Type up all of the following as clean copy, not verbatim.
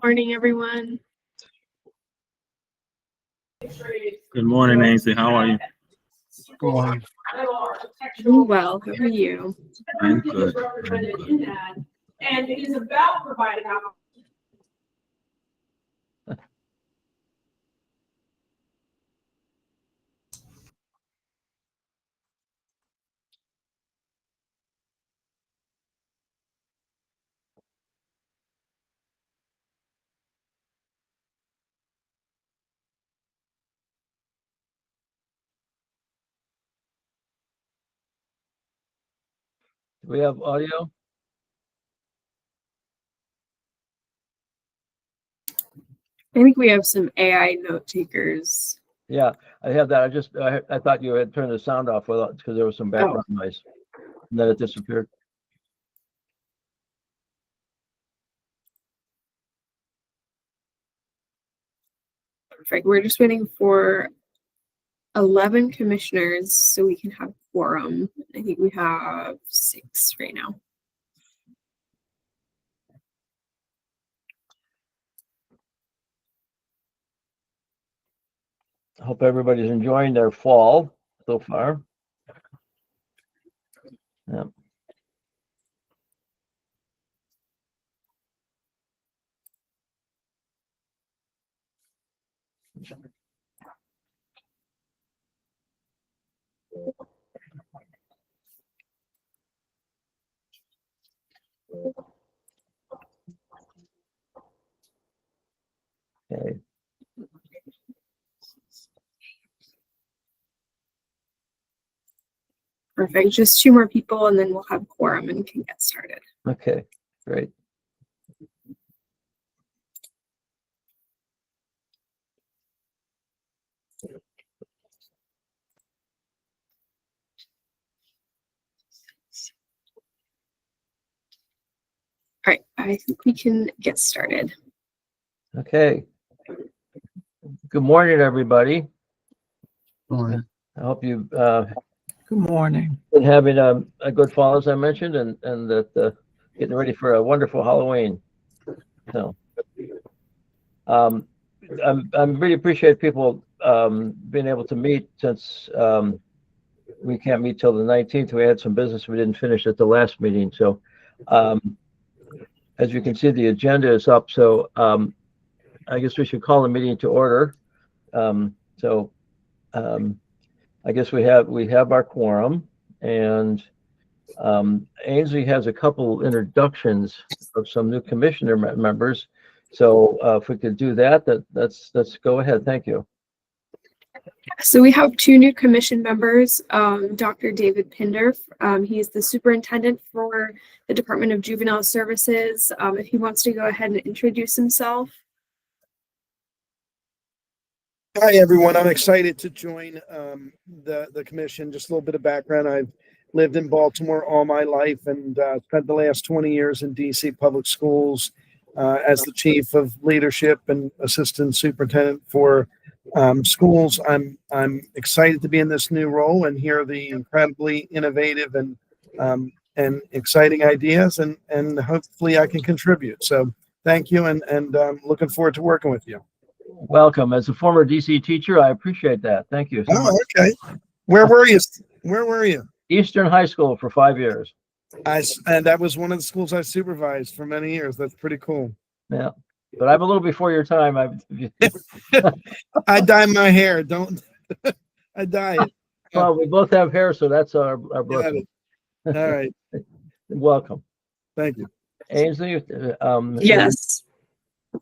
Morning, everyone. Good morning, Ainsley. How are you? Good morning. Doing well. How are you? I'm good. I'm good. And it is about providing Do we have audio? I think we have some AI note takers. Yeah, I have that. I thought you had turned the sound off because there was some background noise, and then it disappeared. Perfect. We're just waiting for 11 commissioners so we can have quorum. I think we have 6 right now. I hope everybody's enjoying their fall so far. Yeah. Okay. Perfect. Just 2 more people and then we'll have quorum and can get started. Okay. Great. All right. I think we can get started. Okay. Good morning, everybody. Morning. I hope you've Good morning. been having a good fall, as I mentioned, and that getting ready for a wonderful Halloween. So, I really appreciate people being able to meet since we can't meet till the 19th. We had some business we didn't finish at the last meeting. So, as you can see, the agenda is up. So, I guess we should call the meeting to order. I guess we have our quorum, and Ainsley has a couple introductions of some new commissioner members. So if we could do that, let's go ahead. Thank you. So we have 2 new commission members, Dr. David Pinder. He is the superintendent for the Department of Juvenile Services. If he wants to go ahead and introduce himself. Hi, everyone. I'm excited to join the commission. Just a little bit of background. I've lived in Baltimore all my life and spent the last 20 years in DC public schools as the chief of leadership and assistant superintendent for schools. I'm excited to be in this new role and hear the incredibly innovative and exciting ideas, and hopefully I can contribute. So thank you, and looking forward to working with you. Welcome. As a former DC teacher, I appreciate that. Thank you so much. Oh, okay. Where were you? Where were you? Eastern High School for 5 years. And that was one of the schools I supervised for many years. That's pretty cool. Yeah, but I'm a little before your time. I dye my hair. Don't I dye it? Well, we both have hair, so that's our blessing. All right. Welcome. Thank you. Ainsley. Yes.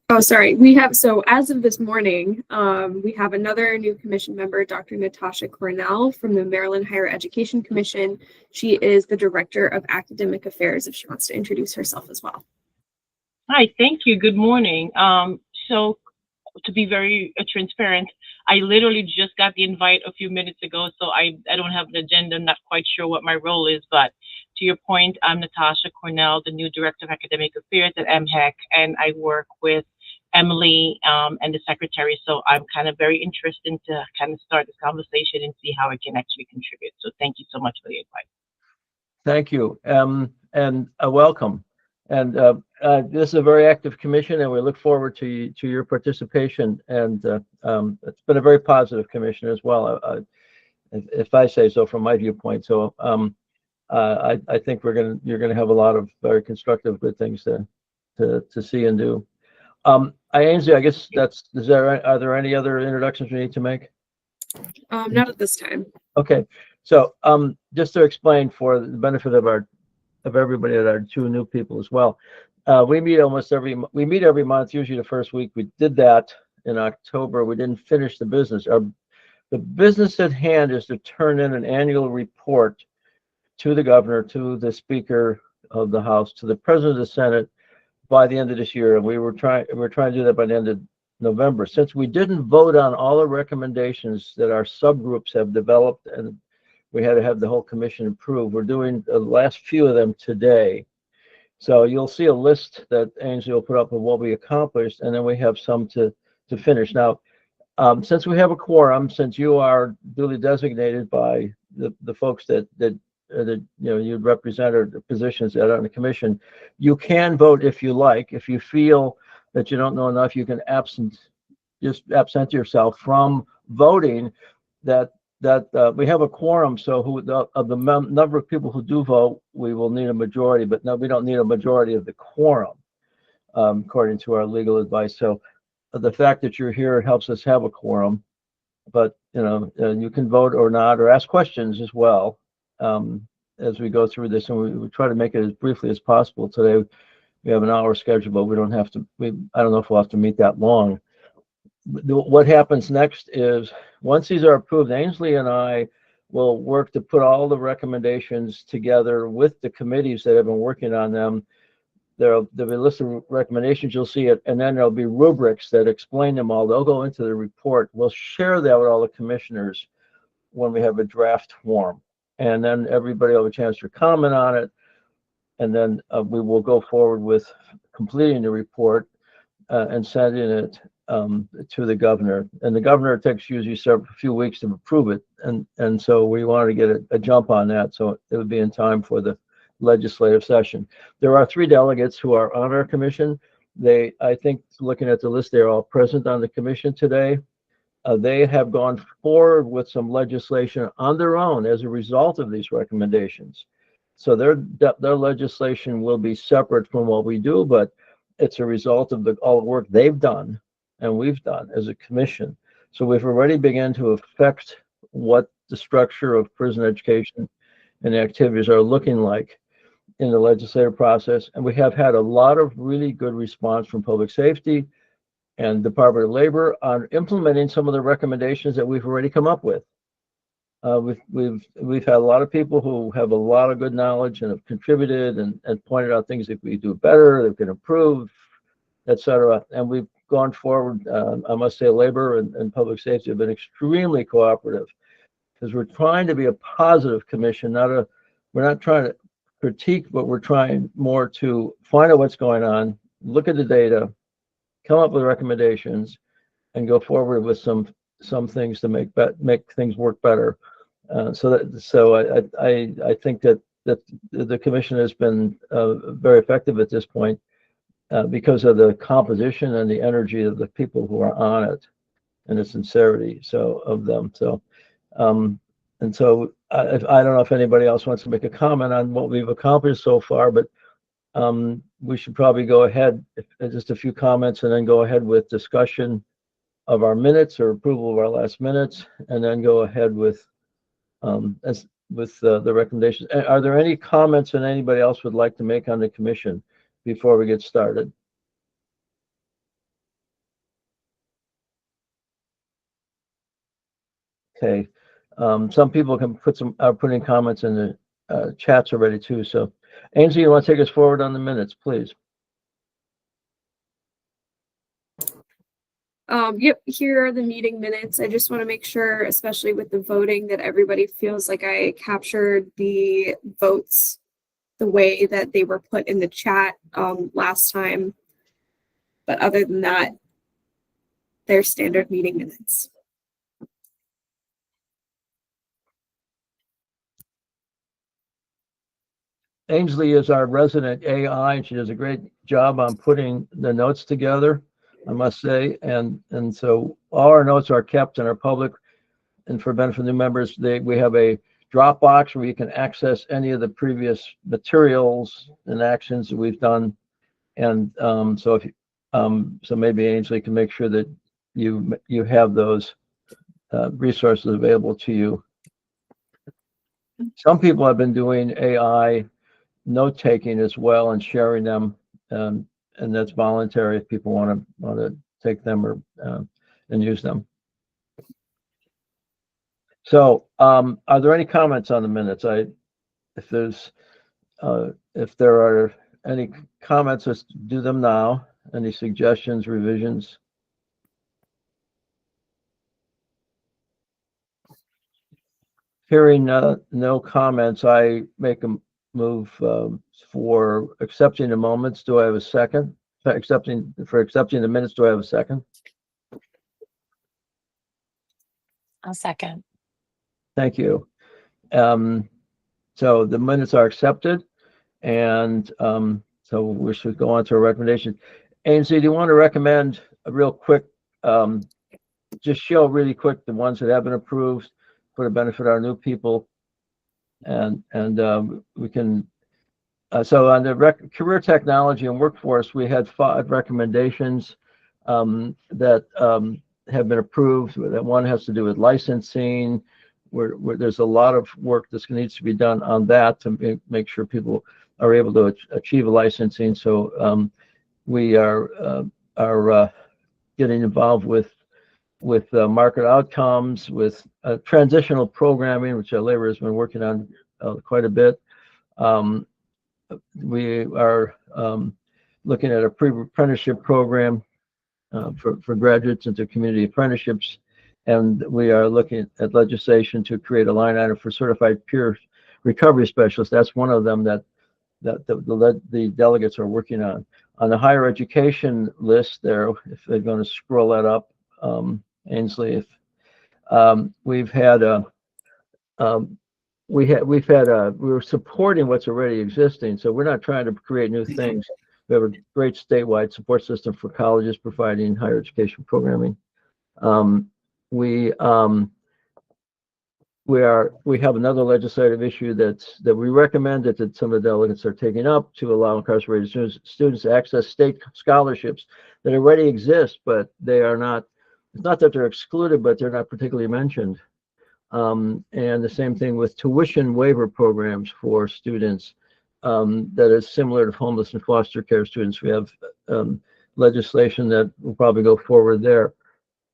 Oh, sorry. We have, so as of this morning, we have another new commission member, Dr. Natasha Cornell from the Maryland Higher Education Commission. She is the Director of Academic Affairs, if she wants to introduce herself as well. Hi, thank you. Good morning. So to be very transparent, I literally just got the invite a few minutes ago, so I don't have an agenda. I'm not quite sure what my role is, but to your point, I'm Natasha Cornell, the new Director of Academic Affairs at MHEC, and I work with Emily and the secretary. So I'm kind of very interested to kind of start this conversation and see how I can actually contribute. So thank you so much for the invite. Thank you, and welcome. And this is a very active commission, and we look forward to your participation. And it's been a very positive commission as well, if I say so from my viewpoint. So I think you're gonna have a lot of very constructive, good things to see and do. Ainsley, I guess are there any other introductions we need to make? Not at this time. Okay, so just to explain for the benefit of everybody, that are two new people as well. We meet every month, usually the first week. We did that in October. We didn't finish the business. The business at hand is to turn in an annual report to the governor, to the Speaker of the House, to the President of the Senate by the end of this year. And we're trying to do that by the end of November. Since we didn't vote on all the recommendations that our subgroups have developed, and we had to have the whole commission approve, we're doing the last few of them today. So you'll see a list that Ainsley will put up of what we accomplished, and then we have some to finish. Now, since we have a quorum, since you are duly designated by the folks that you'd represent, or the positions that are on the commission, you can vote if you like. If you feel that you don't know enough, you can absent yourself from voting. That we have a quorum, so of the number of people who do vote, we will need a majority, but no, we don't need a majority of the quorum, according to our legal advice. So the fact that you're here helps us have a quorum, but you can vote or not, or ask questions as well as we go through this, and we try to make it as briefly as possible. Today we have an hour schedule, but we don't have to. I don't know if we'll have to meet that long. What happens next is, once these are approved, Ainsley and I will work to put all the recommendations together with the committees that have been working on them. There'll be a list of recommendations, you'll see it, and then there'll be rubrics that explain them all. They'll go into the report. We'll share that with all the commissioners when we have a draft form, and then everybody will have a chance to comment on it, and then we will go forward with completing the report and sending it to the governor. And the governor takes usually a few weeks to approve it, and so we wanted to get a jump on that, so it would be in time for the legislative session. There are 3 delegates who are on our commission. I think, looking at the list, they're all present on the commission today. They have gone forward with some legislation on their own as a result of these recommendations. So their legislation will be separate from what we do, but it's a result of all the work they've done and we've done as a commission. So we've already begun to affect what the structure of prison education and the activities are looking like in the legislative process. And we have had a lot of really good response from public safety and Department of Labor on implementing some of the recommendations that we've already come up with. We've had a lot of people who have a lot of good knowledge and have contributed and pointed out things that we do better, that we can improve, etc. And we've gone forward. I must say, Labor and Public Safety have been extremely cooperative, because we're trying to be a positive commission, we're not trying to critique, but we're trying more to find out what's going on, look at the data, come up with recommendations, and go forward with some things to make things work better. So I think that the commission has been very effective at this point because of the composition and the energy of the people who are on it, and the sincerity of them. And so I don't know if anybody else wants to make a comment on what we've accomplished so far, but we should probably go ahead, just a few comments, and then go ahead with discussion of our minutes or approval of our last minutes, and then go ahead with the recommendations. Are there any comments that anybody else would like to make on the commission before we get started? Okay. Some people can are putting comments in the chats already too. So, Ainsley, you want to take us forward on the minutes, please? Yep, here are the meeting minutes. I just want to make sure, especially with the voting, that everybody feels like I captured the votes the way that they were put in the chat last time. But other than that, they're standard meeting minutes. Ainsley is our resident AI, and she does a great job on putting the notes together, I must say. And so all our notes are kept and are public. And for benefit of new members, we have a Dropbox where you can access any of the previous materials and actions that we've done. And so if so maybe Ainsley can make sure that you have those resources available to you. Some people have been doing AI note taking as well and sharing them, and that's voluntary if people want to take them or and use them. So, are there any comments on the minutes? If there are any comments, let's do them now. Any suggestions, revisions? Hearing no comments, I make a move for accepting the moments. Do I have a second? For accepting the minutes, do I have a second? I'll second. Thank you. So the minutes are accepted, and so we should go on to a recommendation. Ainsley, do you want to recommend a real quick, just show really quick the ones that have been approved for the benefit of our new people, and we can. So on the career technology and workforce, we had 5 recommendations that have been approved. That one has to do with licensing, where there's a lot of work that needs to be done on that to make sure people are able to achieve a licensing. So we are getting involved with market outcomes, with transitional programming, which our labor has been working on quite a bit. We are looking at a pre-apprenticeship program for graduates into community apprenticeships, and we are looking at legislation to create a line item for certified peer recovery specialists. That's one of them that the delegates are working on. On the higher education list there, if they're going to scroll that up, Ainsley, if we're supporting what's already existing, so we're not trying to create new things. We have a great statewide support system for colleges providing higher education programming. We have another legislative issue that we recommend that some of the delegates are taking up to allow incarcerated students to access state scholarships that already exist, but they are not. It's not that they're excluded, but they're not particularly mentioned. And the same thing with tuition waiver programs for students that is similar to homeless and foster care students. We have legislation that will probably go forward there.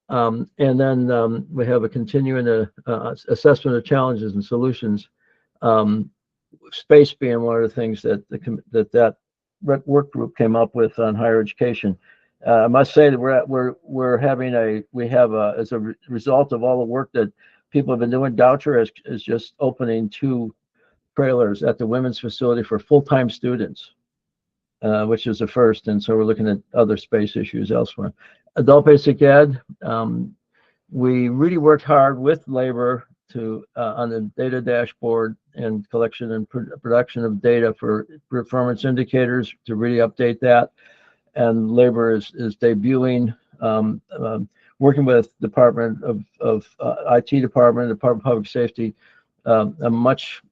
And then we have a continuing assessment of challenges and solutions. Space being one of the things that that work group came up with on higher education. I must say that we have as a result of all the work that people have been doing, Doucher is just opening 2 trailers at the women's facility for full-time students, which is the first. And so we're looking at other space issues elsewhere. Adult basic ed, we really worked hard with labor on the data dashboard and collection and production of data for performance indicators to really update that. And labor is debuting, working with Department of IT Department of Public Safety, a much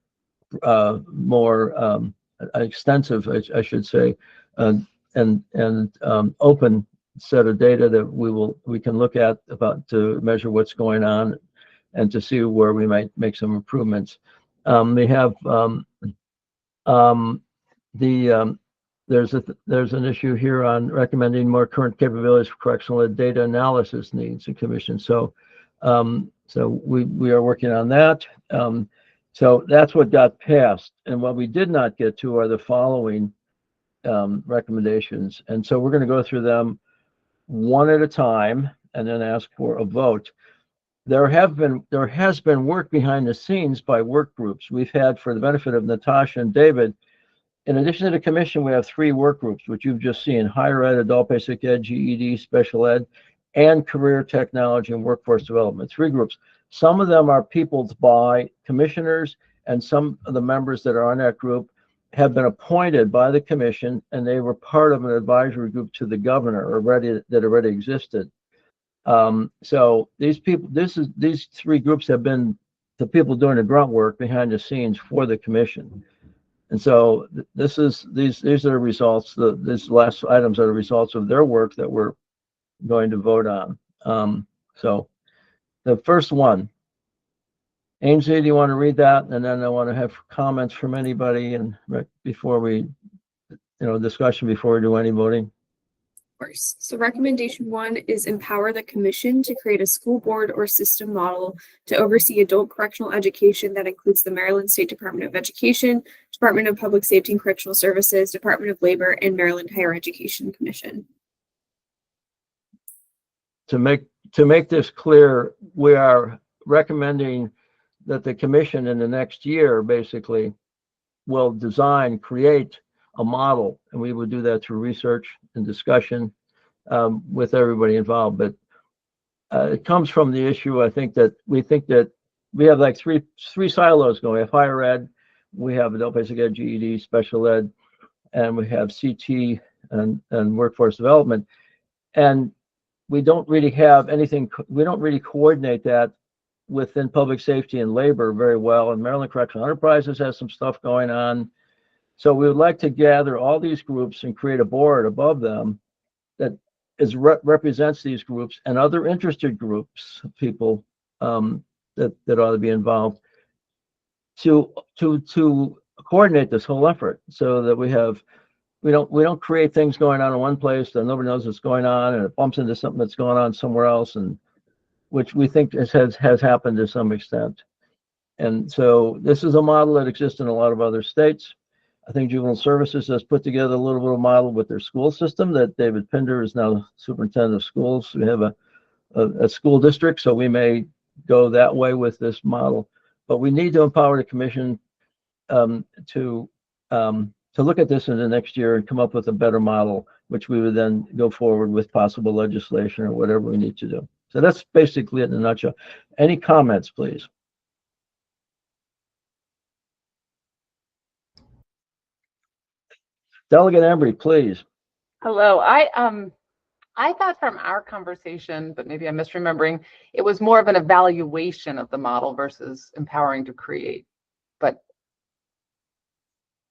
more extensive, I should say, and open set of data that we can look at to measure what's going on and to see where we might make some improvements. We have there's an issue here on recommending more current capabilities for correctional data analysis needs and commission. So we are working on that. So that's what got passed. And what we did not get to are the following recommendations. And so we're going to go through them one at a time and then ask for a vote. There has been work behind the scenes by work groups. We've had, for the benefit of Natasha and David, in addition to the commission, we have 3 work groups, which you've just seen: higher ed, adult basic ed, GED, special ed, and career technology and workforce development. 3 groups. Some of them are peopled by commissioners, and some of the members that are on that group have been appointed by the commission, and they were part of an advisory group to the governor that already existed. So these people, these three groups have been the people doing the grunt work behind the scenes for the commission. And so these are the results. These last items are the results of their work that we're going to vote on. So the first one, Ainsley, do you want to read that? And then I want to have comments from anybody and before we, discussion before we do any voting. Of course. So recommendation 1 is empower the commission to create a school board or system model to oversee adult correctional education that includes the Maryland State Department of Education, Department of Public Safety and Correctional Services, Department of Labor, and Maryland Higher Education Commission. To make this clear, we are recommending that the commission in the next year basically will create a model, and we would do that through research and discussion with everybody involved. But it comes from the issue, I think that we have like three silos going. We have higher ed, we have adult basic ed, GED, special ed, and we have CT and workforce development. And we don't really have anything, we don't really coordinate that within public safety and labor very well. And Maryland Correctional Enterprises has some stuff going on. So we would like to gather all these groups and create a board above them that represents these groups and other interested groups, people that ought to be involved to coordinate this whole effort, so that we don't create things going on in one place that nobody knows what's going on, and it bumps into something that's going on somewhere else, and which we think has happened to some extent. And so this is a model that exists in a lot of other states. I think Juvenile Services has put together a little bit of model with their school system that David Pinder is now superintendent of schools. We have a school district, so we may go that way with this model. But we need to empower the commission to look at this in the next year and come up with a better model, which we would then go forward with possible legislation or whatever we need to do. So that's basically it in a nutshell. Any comments, please? Delegate Embry, please. Hello. I thought from our conversation, but maybe I'm misremembering, it was more of an evaluation of the model versus empowering to create. But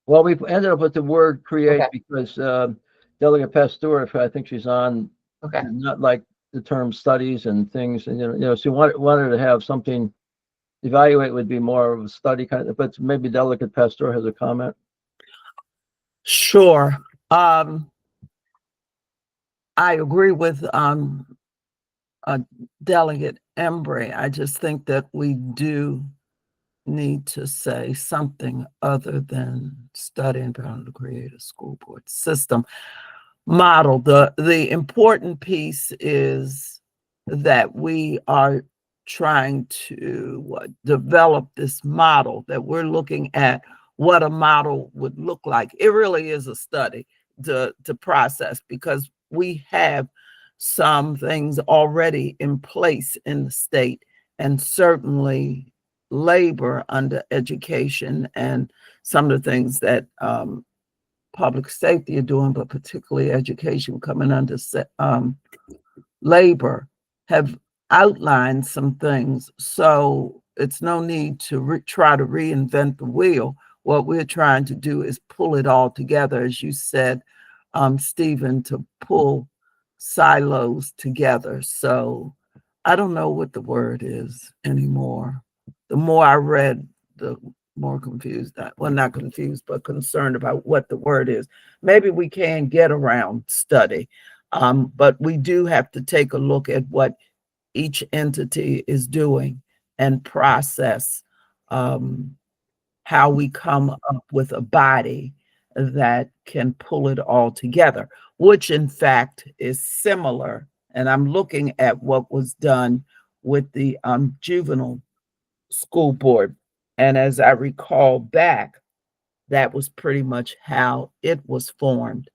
well, we've ended up with the word create okay. Because Delegate Pastor, I think she's on, Okay. not like the term studies and things, and she wanted to have something. Evaluate would be more of a study kind of, but maybe Delegate Pastor has a comment. Sure. I agree with Delegate Embry. I just think that we do need to say something other than studying how to create a school board system model. The important piece is that we are trying to develop this model, that we're looking at what a model would look like. It really is a study to process, because we have some things already in place in the state, and certainly labor under education and some of the things that public safety are doing, but particularly education coming under labor, have outlined some things. So it's no need to try to reinvent the wheel. What we're trying to do is pull it all together, as you said, Stephen, to pull silos together. So I don't know what the word is anymore. The more I read, the more confused, well, not confused, but concerned about what the word is. Maybe we can get around study, but we do have to take a look at what each entity is doing and process how we come up with a body that can pull it all together, which in fact is similar. And I'm looking at what was done with the juvenile school board. And as I recall back, that was pretty much how it was formed.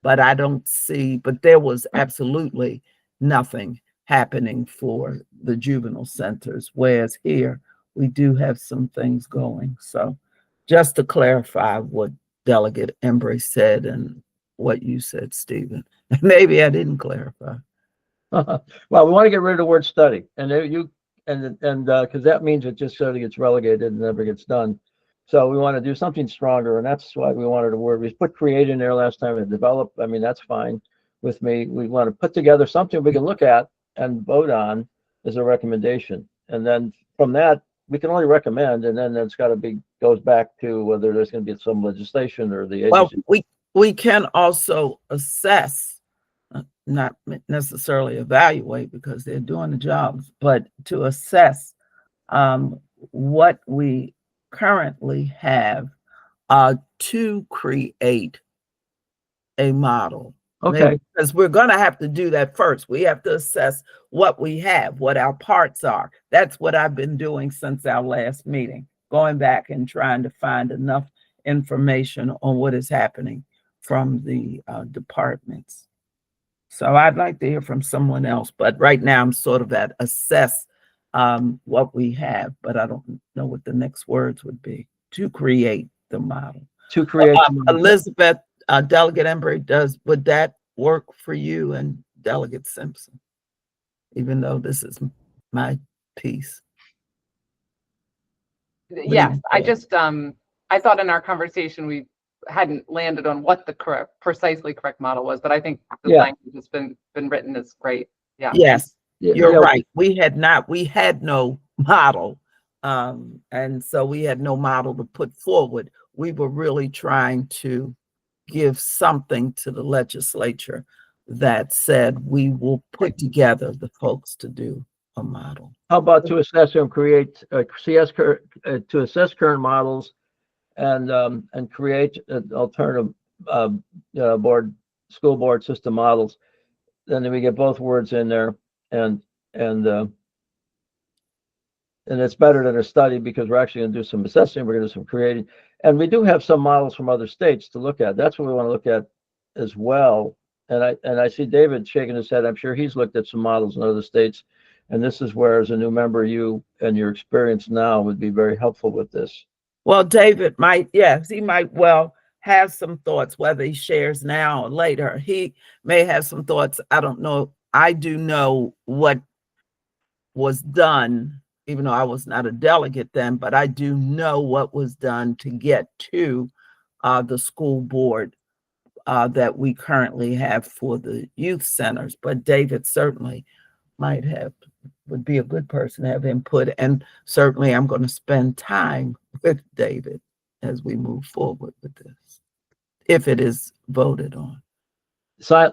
But I don't see, but there was absolutely nothing happening for the juvenile centers, whereas here we do have some things going. So just to clarify what Delegate Embry said and what you said, Stephen. Maybe I didn't clarify. Well, we want to get rid of the word study, and because that means it just sort of gets relegated and never gets done. So we want to do something stronger, and that's why we wanted a word. We put create in there last time and develop. I mean, that's fine with me. We want to put together something we can look at and vote on as a recommendation, and then from that we can only recommend, and then it's got to be goes back to whether there's going to be some legislation or the agency. Well, we can also assess, not necessarily evaluate because they're doing the jobs, but to assess what we currently have to create a model. Okay. Because we're going to have to do that first. We have to assess what we have, what our parts are. That's what I've been doing since our last meeting, going back and trying to find enough information on what is happening from the departments. So I'd like to hear from someone else, but right now I'm sort of at assess what we have, but I don't know what the next words would be to create the model. To create Elizabeth, Delegate Embry, would that work for you and Delegate Simpson? Even though this is my piece. Yes, I just, I thought in our conversation, we hadn't landed on what the precisely correct model was, but I think the language has been written is great. Yeah. Yes, you're right. We had no model. And so we had no model to put forward. We were really trying to give something to the legislature that said we will put together the folks to do a model. How about to assess and create to assess current models and create alternative school board system models? Then we get both words in there, and it's better than a study because we're actually going to do some assessing. We're going to do some creating, and we do have some models from other states to look at. That's what we want to look at as well. And I see David shaking his head. I'm sure he's looked at some models in other states. And this is where, as a new member, you and your experience now would be very helpful with this. Well, David might, yes, he might well have some thoughts, whether he shares now or later. He may have some thoughts. I don't know. I do know what was done, even though I was not a delegate then, but I do know what was done to get to the school board that we currently have for the youth centers. But David certainly would be a good person to have input. And certainly I'm going to spend time with David as we move forward with this, if it is voted on.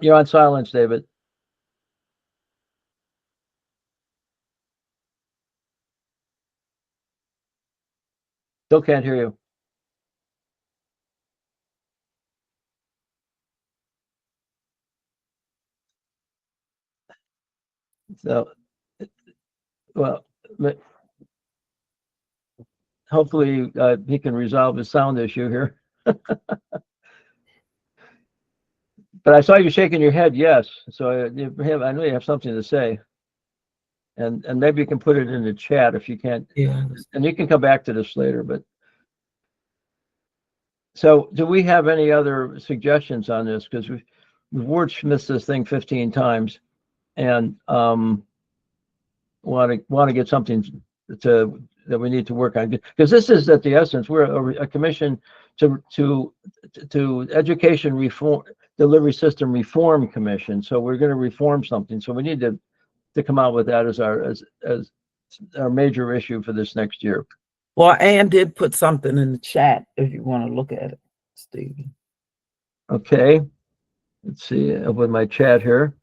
You're on silence, David. Still can't hear you. So, well, hopefully he can resolve his sound issue here. But I saw you shaking your head, yes. So I know you have something to say. And maybe you can put it in the chat if you can't. Yeah. And you can come back to this later. But so do we have any other suggestions on this? Because we've wordsmithed this thing 15 times. And want to get something that we need to work on, because this is at the essence. We're a commission to education reform, delivery system reform commission. So we're going to reform something. So we need to come out with that as our major issue for this next year. Well, Ann did put something in the chat if you want to look at it, Stephen. Okay, let's see with my chat here.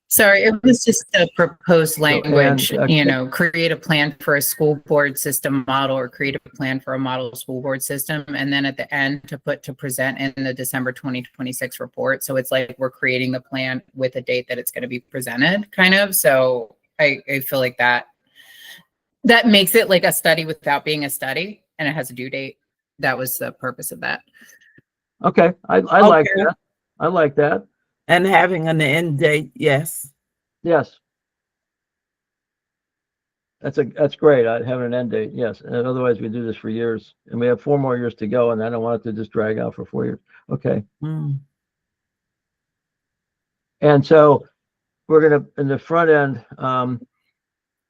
Sorry, it was just a proposed language, and, create a plan for a school board system model or create a plan for a model school board system. And then at the end to present in the December 2026 report. So it's like we're creating the plan with a date that it's going to be presented kind of. So I feel like that makes it like a study without being a study, and it has a due date. That was the purpose of that. Okay. I like that. I like that. And having an end date, yes. Yes. That's great. I have an end date, yes. And otherwise we do this for years, and we have 4 more years to go, and I don't want it to just drag out for 4 years. Okay. Mm. And so we're gonna, in the front end,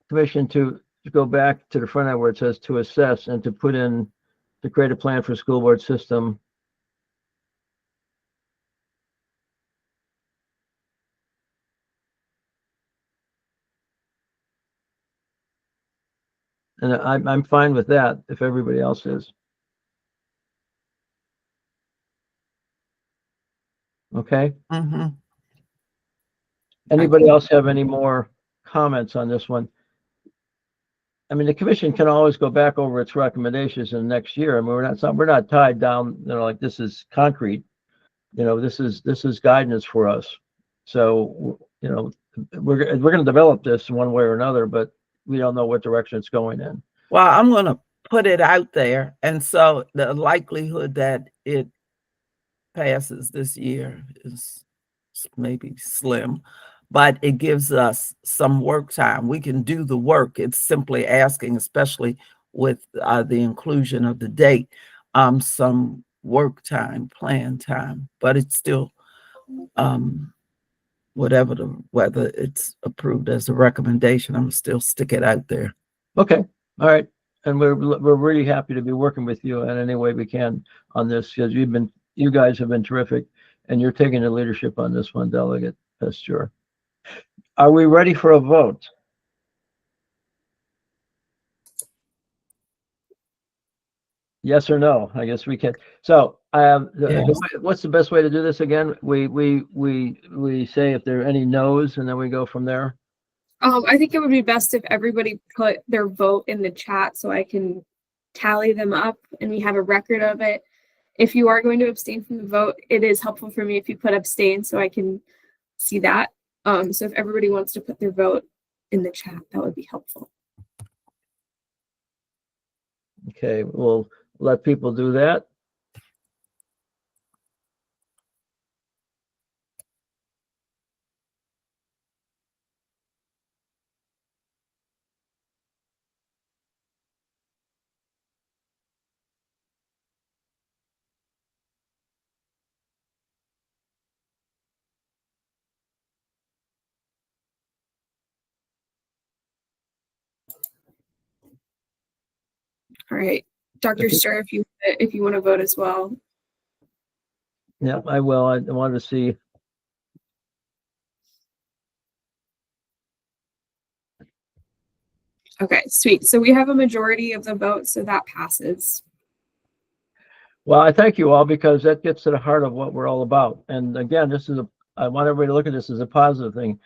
commission to go back to the front end where it says to assess and to put in, to create a plan for school board system. And I'm fine with that if everybody else is. Okay. Mm-hmm. Anybody else have any more comments on this one? I mean, the commission can always go back over its recommendations in the next year. I mean, we're not tied down, like this is concrete. This is guidance for us. So, we're going to develop this in one way or another, but we don't know what direction it's going in. Well, I'm going to put it out there. And so the likelihood that it passes this year is maybe slim, but it gives us some work time. We can do the work. It's simply asking, especially with the inclusion of the date, some work time, plan time, but it's still whether it's approved as a recommendation, I'm still stick it out there. Okay. All right. And we're really happy to be working with you in any way we can on this, because you guys have been terrific, and you're taking the leadership on this one, Delegate Pasteur. Are we ready for a vote? Yes or no? I guess we can. So Yes. what's the best way to do this again? We say if there are any no's, and then we go from there. I think it would be best if everybody put their vote in the chat so I can tally them up and we have a record of it. If you are going to abstain from the vote, it is helpful for me if you put abstain so I can see that. So if everybody wants to put their vote in the chat, that would be helpful. Okay, we'll let people do that. All right, Dr. Stir, if you want to vote as well. Yeah, I will. I want to see. Okay, sweet. So we have a majority of the vote, so that passes. Well, I thank you all, because that gets to the heart of what we're all about. And again, I want everybody to look at this as a positive thing.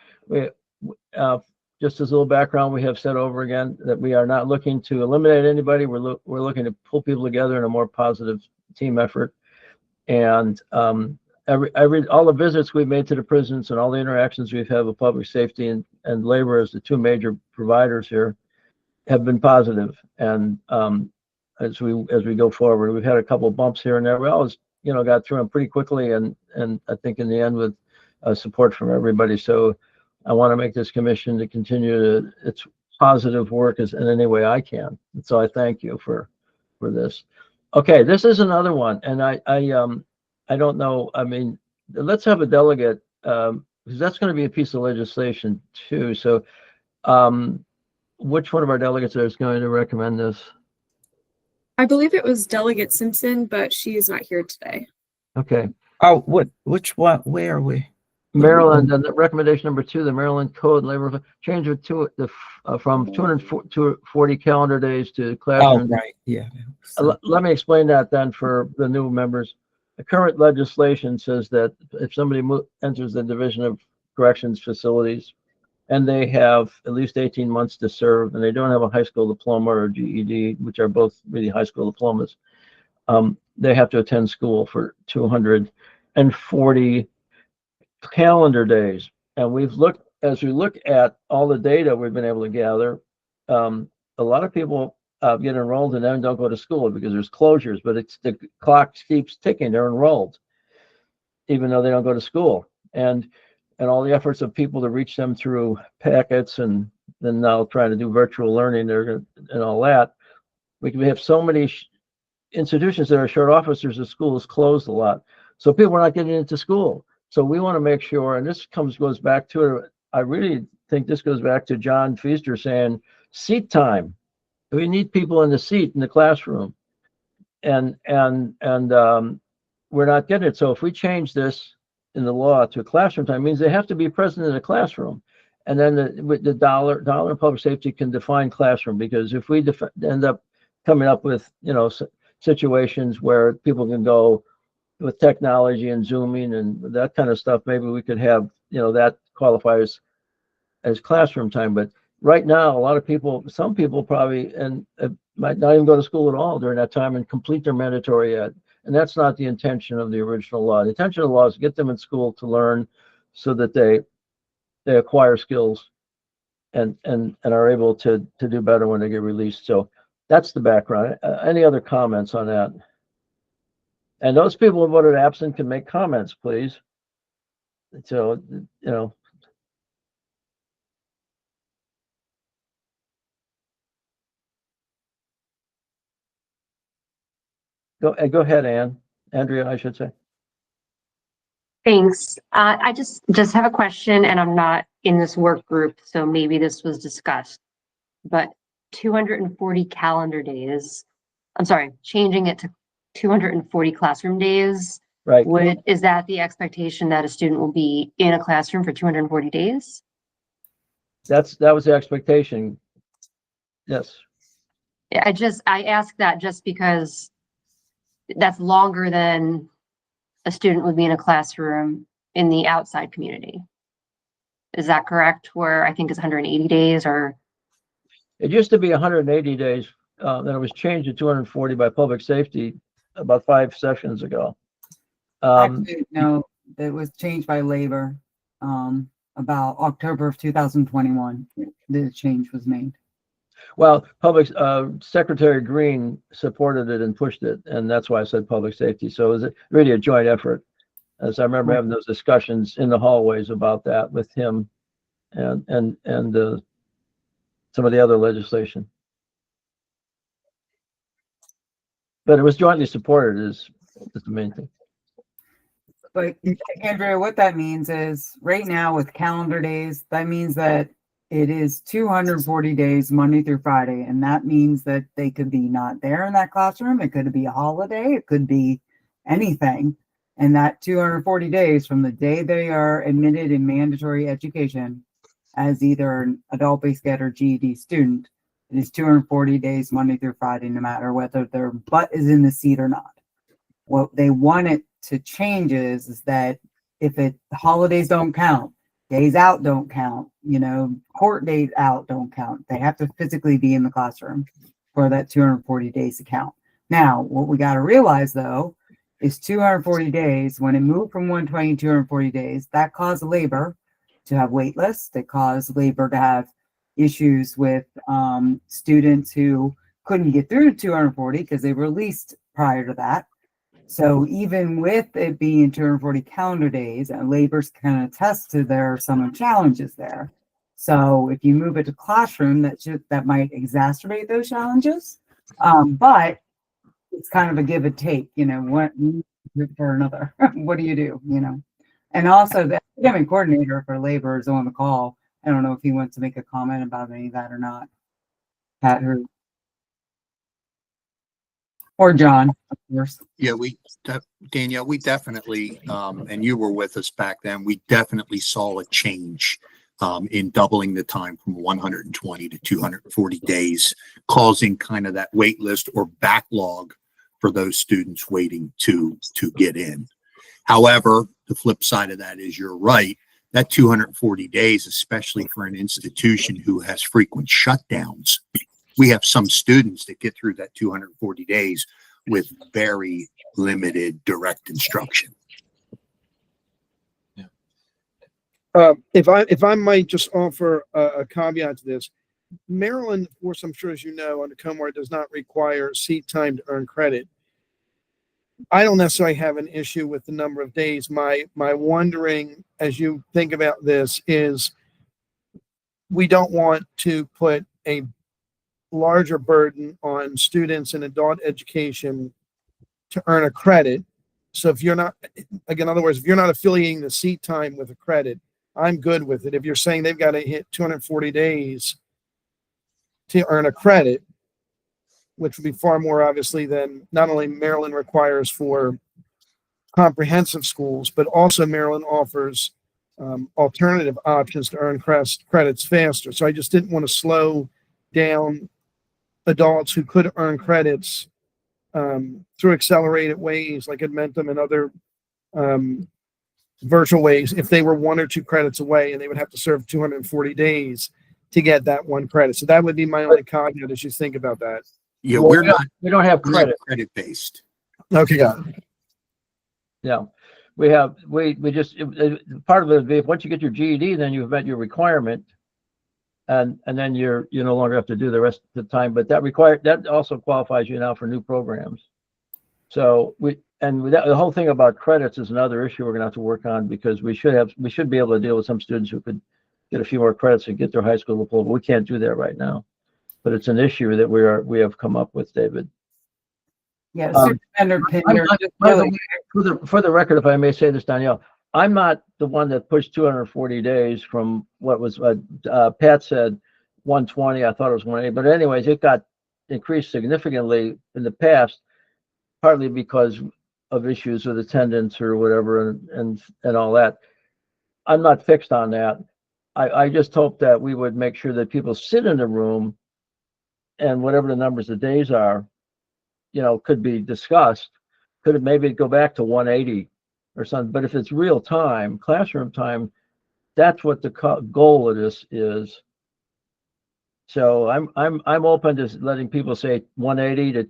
Just as a little background, we have said over again that we are not looking to eliminate anybody. We're looking to pull people together in a more positive team effort. And all the visits we've made to the prisons and all the interactions we've had with public safety and labor as the 2 major providers here have been positive. And as we go forward, we've had a couple of bumps here and there. We always, got through them pretty quickly, and I think in the end with support from everybody. So I want to make this commission to continue its positive work in any way I can. And so I thank you for this. Okay, this is another one, and I don't know. I mean, let's have a delegate, because that's going to be a piece of legislation too. So, which one of our delegates is going to recommend this? I believe it was Delegate Simpson, but she is not here today. Okay. Oh, which one? Where are we? Maryland, and recommendation number 2, the Maryland Code labor change it from 240 calendar days to classroom. Oh, right. Yeah. Let me explain that then for the new members. The current legislation says that if somebody enters the Division of Corrections facilities and they have at least 18 months to serve, and they don't have a high school diploma or GED, which are both really high school diplomas, they have to attend school for 240 calendar days. And as we look at all the data we've been able to gather, a lot of people get enrolled and then don't go to school because there's closures, but the clock keeps ticking. They're enrolled even though they don't go to school, and all the efforts of people to reach them through packets and than now trying to do virtual learning and all that. We have so many institutions that are short officers of schools closed a lot. So people are not getting into school. So we want to make sure, and this goes back to, I really think this goes back to John Feaster saying, seat time. We need people in the seat in the classroom. And we're not getting it. So if we change this in the law to classroom time, it means they have to be present in the classroom. And then the dollar in public safety can define classroom, because if we end up coming up with, situations where people can go with technology and Zooming and that kind of stuff, maybe we could have, that qualifies as classroom time. But right now, a lot of people, some people probably, and might not even go to school at all during that time and complete their mandatory ed. And that's not the intention of the original law. The intention of the law is to get them in school to learn so that they acquire skills and are able to do better when they get released. So that's the background. Any other comments on that? And those people who voted absent can make comments, please. So, go ahead, Andrea, I should say. Thanks. I just have a question, and I'm not in this work group, so maybe this was discussed, but 240 calendar days, I'm sorry, changing it to 240 classroom days. Right. Is that the expectation that a student will be in a classroom for 240 days? That was the expectation. Yes. I ask that just because that's longer than a student would be in a classroom in the outside community. Is that correct? Where I think it's 180 days, or? It used to be 180 days, then it was changed to 240 by public safety about 5 sessions ago. Actually, no, it was changed by labor about October of 2021. The change was made. Well, Secretary Green supported it and pushed it, and that's why I said public safety. So it was really a joint effort. As I remember having those discussions in the hallways about that with him and some of the other legislation. But it was jointly supported is the main thing. But Andrea, what that means is right now with calendar days, that means that it is 240 days, Monday through Friday. And that means that they could be not there in that classroom. It could be a holiday. It could be anything. And that 240 days from the day they are admitted in mandatory education as either an adult-based ed or GED student, it is 240 days, Monday through Friday, no matter whether their butt is in the seat or not. What they want it to change is that if holidays don't count, days out don't count, court days out don't count. They have to physically be in the classroom for that 240 days to count. Now, what we got to realize though, is 240 days, when it moved from 120 to 240 days, that caused labor to have wait lists. It caused labor to have issues with students who couldn't get through 240 because they were released prior to that. So even with it being 240 calendar days, and labor's can attest to there are some challenges there. So if you move it to classroom, that might exacerbate those challenges. But it's kind of a give and take, what for another. What do you do, And also the academic coordinator for labor is on the call. I don't know if he wants to make a comment about any of that or not. Pat, or John, of course. Yeah, Danielle, we definitely, and you were with us back then, we definitely saw a change in doubling the time from 120 to 240 days, causing kind of that wait list or backlog for those students waiting to get in. However, the flip side of that is you're right, that 240 days, especially for an institution who has frequent shutdowns, we have some students that get through that 240 days with very limited direct instruction. If I might just offer a caveat to this, Maryland, of course, I'm sure as you know, under COMAR does not require seat time to earn credit. I don't necessarily have an issue with the number of days. My wondering, as you think about this, is we don't want to put a larger burden on students in adult education to earn a credit. So if you're not, again, in other words, if you're not affiliating the seat time with a credit, I'm good with it. If you're saying they've got to hit 240 days to earn a credit, which would be far more obviously than not only Maryland requires for comprehensive schools, but also Maryland offers alternative options to earn credits faster. So I just didn't want to slow down adults who could earn credits through accelerated ways like Edmentum and other virtual ways if they were 1 or 2 credits away and they would have to serve 240 days to get that 1 credit. So that would be my only caveat as you think about that. Yeah, Well, we don't have we're not credit. credit based. Okay, got it. Yeah, we just part of it would be once you get your GED, then you've met your requirement, and then you no longer have to do the rest of the time. But that also qualifies you now for new programs. So the whole thing about credits is another issue we're going to have to work on, because we should be able to deal with some students who could get a few more credits and get their high school diploma. We can't do that right now, but it's an issue that we have come up with, David. Yeah, I'm not- by the way, for the record, if I may say this, Danielle, I'm not the one that pushed 240 days from what was Pat said 120. I thought it was 180, but anyways, it got increased significantly in the past, partly because of issues with attendance or whatever, and all that. I'm not fixed on that. I just hope that we would make sure that people sit in the room, and whatever the numbers of days are, could be discussed. Could it maybe go back to 180 or something? But if it's real time, classroom time, that's what the goal of this is. So I'm open to letting people say 180 to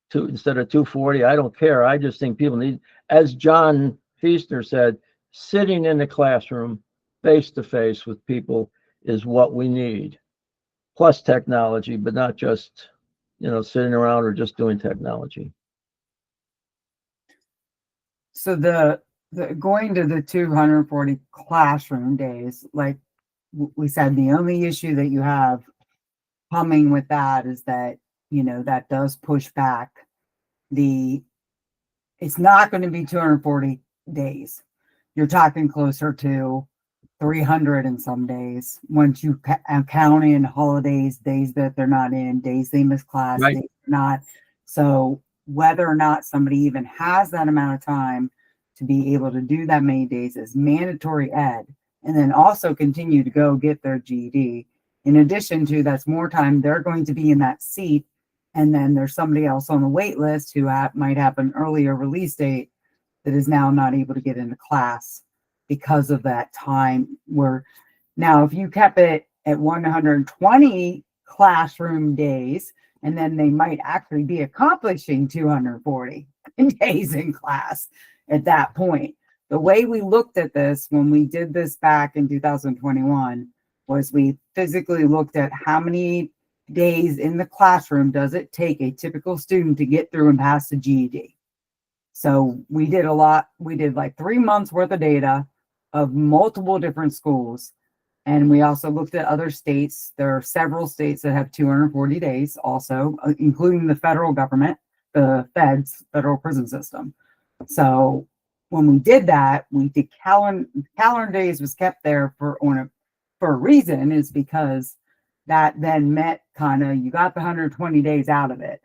2 instead of 240. I don't care. I just think people need, as John Feaster said, sitting in the classroom face to face with people is what we need. Plus technology, but not just sitting around or just doing technology. So the going to the 240 classroom days, like we said, the only issue that you have coming with that is that, that does push back it's not going to be 240 days. You're talking closer to 300 in some days, once you count in holidays, days that they're not in, days they miss class, Right. days not. So whether or not somebody even has that amount of time to be able to do that many days is mandatory ed, and then also continue to go get their GED. In addition to that's more time they're going to be in that seat, and then there's somebody else on the wait list who might have an earlier release date that is now not able to get into class because of that time. Where now if you kept it at 120 classroom days, and then they might actually be accomplishing 240 days in class at that point. The way we looked at this when we did this back in 2021 was we physically looked at how many days in the classroom does it take a typical student to get through and pass the GED. So we did like 3 months worth of data of multiple different schools. And we also looked at other states. There are several states that have 240 days also, including the federal government, the feds, federal prison system. So when we did that, we did calendar days was kept there for a reason, is because that then met you got the 120 days out of it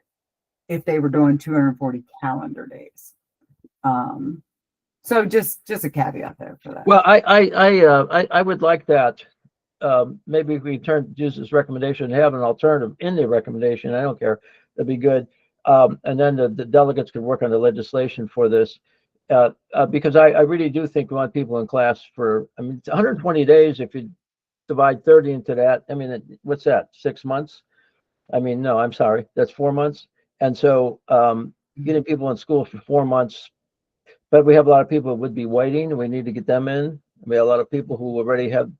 if they were doing 240 calendar days. So just a caveat there for that. Well, I would like that. Maybe if we use this recommendation and have an alternative in the recommendation, I don't care. That'd be good. And then the delegates could work on the legislation for this, because I really do think we want people in class for. I mean, 120 days. If you divide 30 into that, I mean, what's that? 6 months? I mean, no, I'm sorry, that's 4 months. And so getting people in school for 4 months. But we have a lot of people who would be waiting, and we need to get them in. We have a lot of people who already have,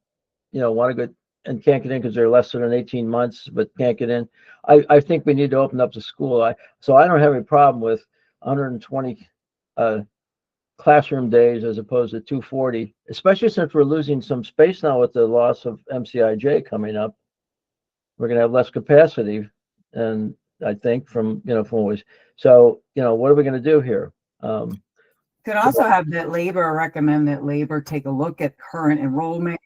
want to go and can't get in because they're less than 18 months, but can't get in. I think we need to open up the school. So I don't have any problem with 120 classroom days as opposed to 240, especially since we're losing some space now with the loss of MCIJ coming up. We're going to have less capacity, and I think from always. So, what are we going to do here? Could also have that labor recommend that labor take a look at current enrollment,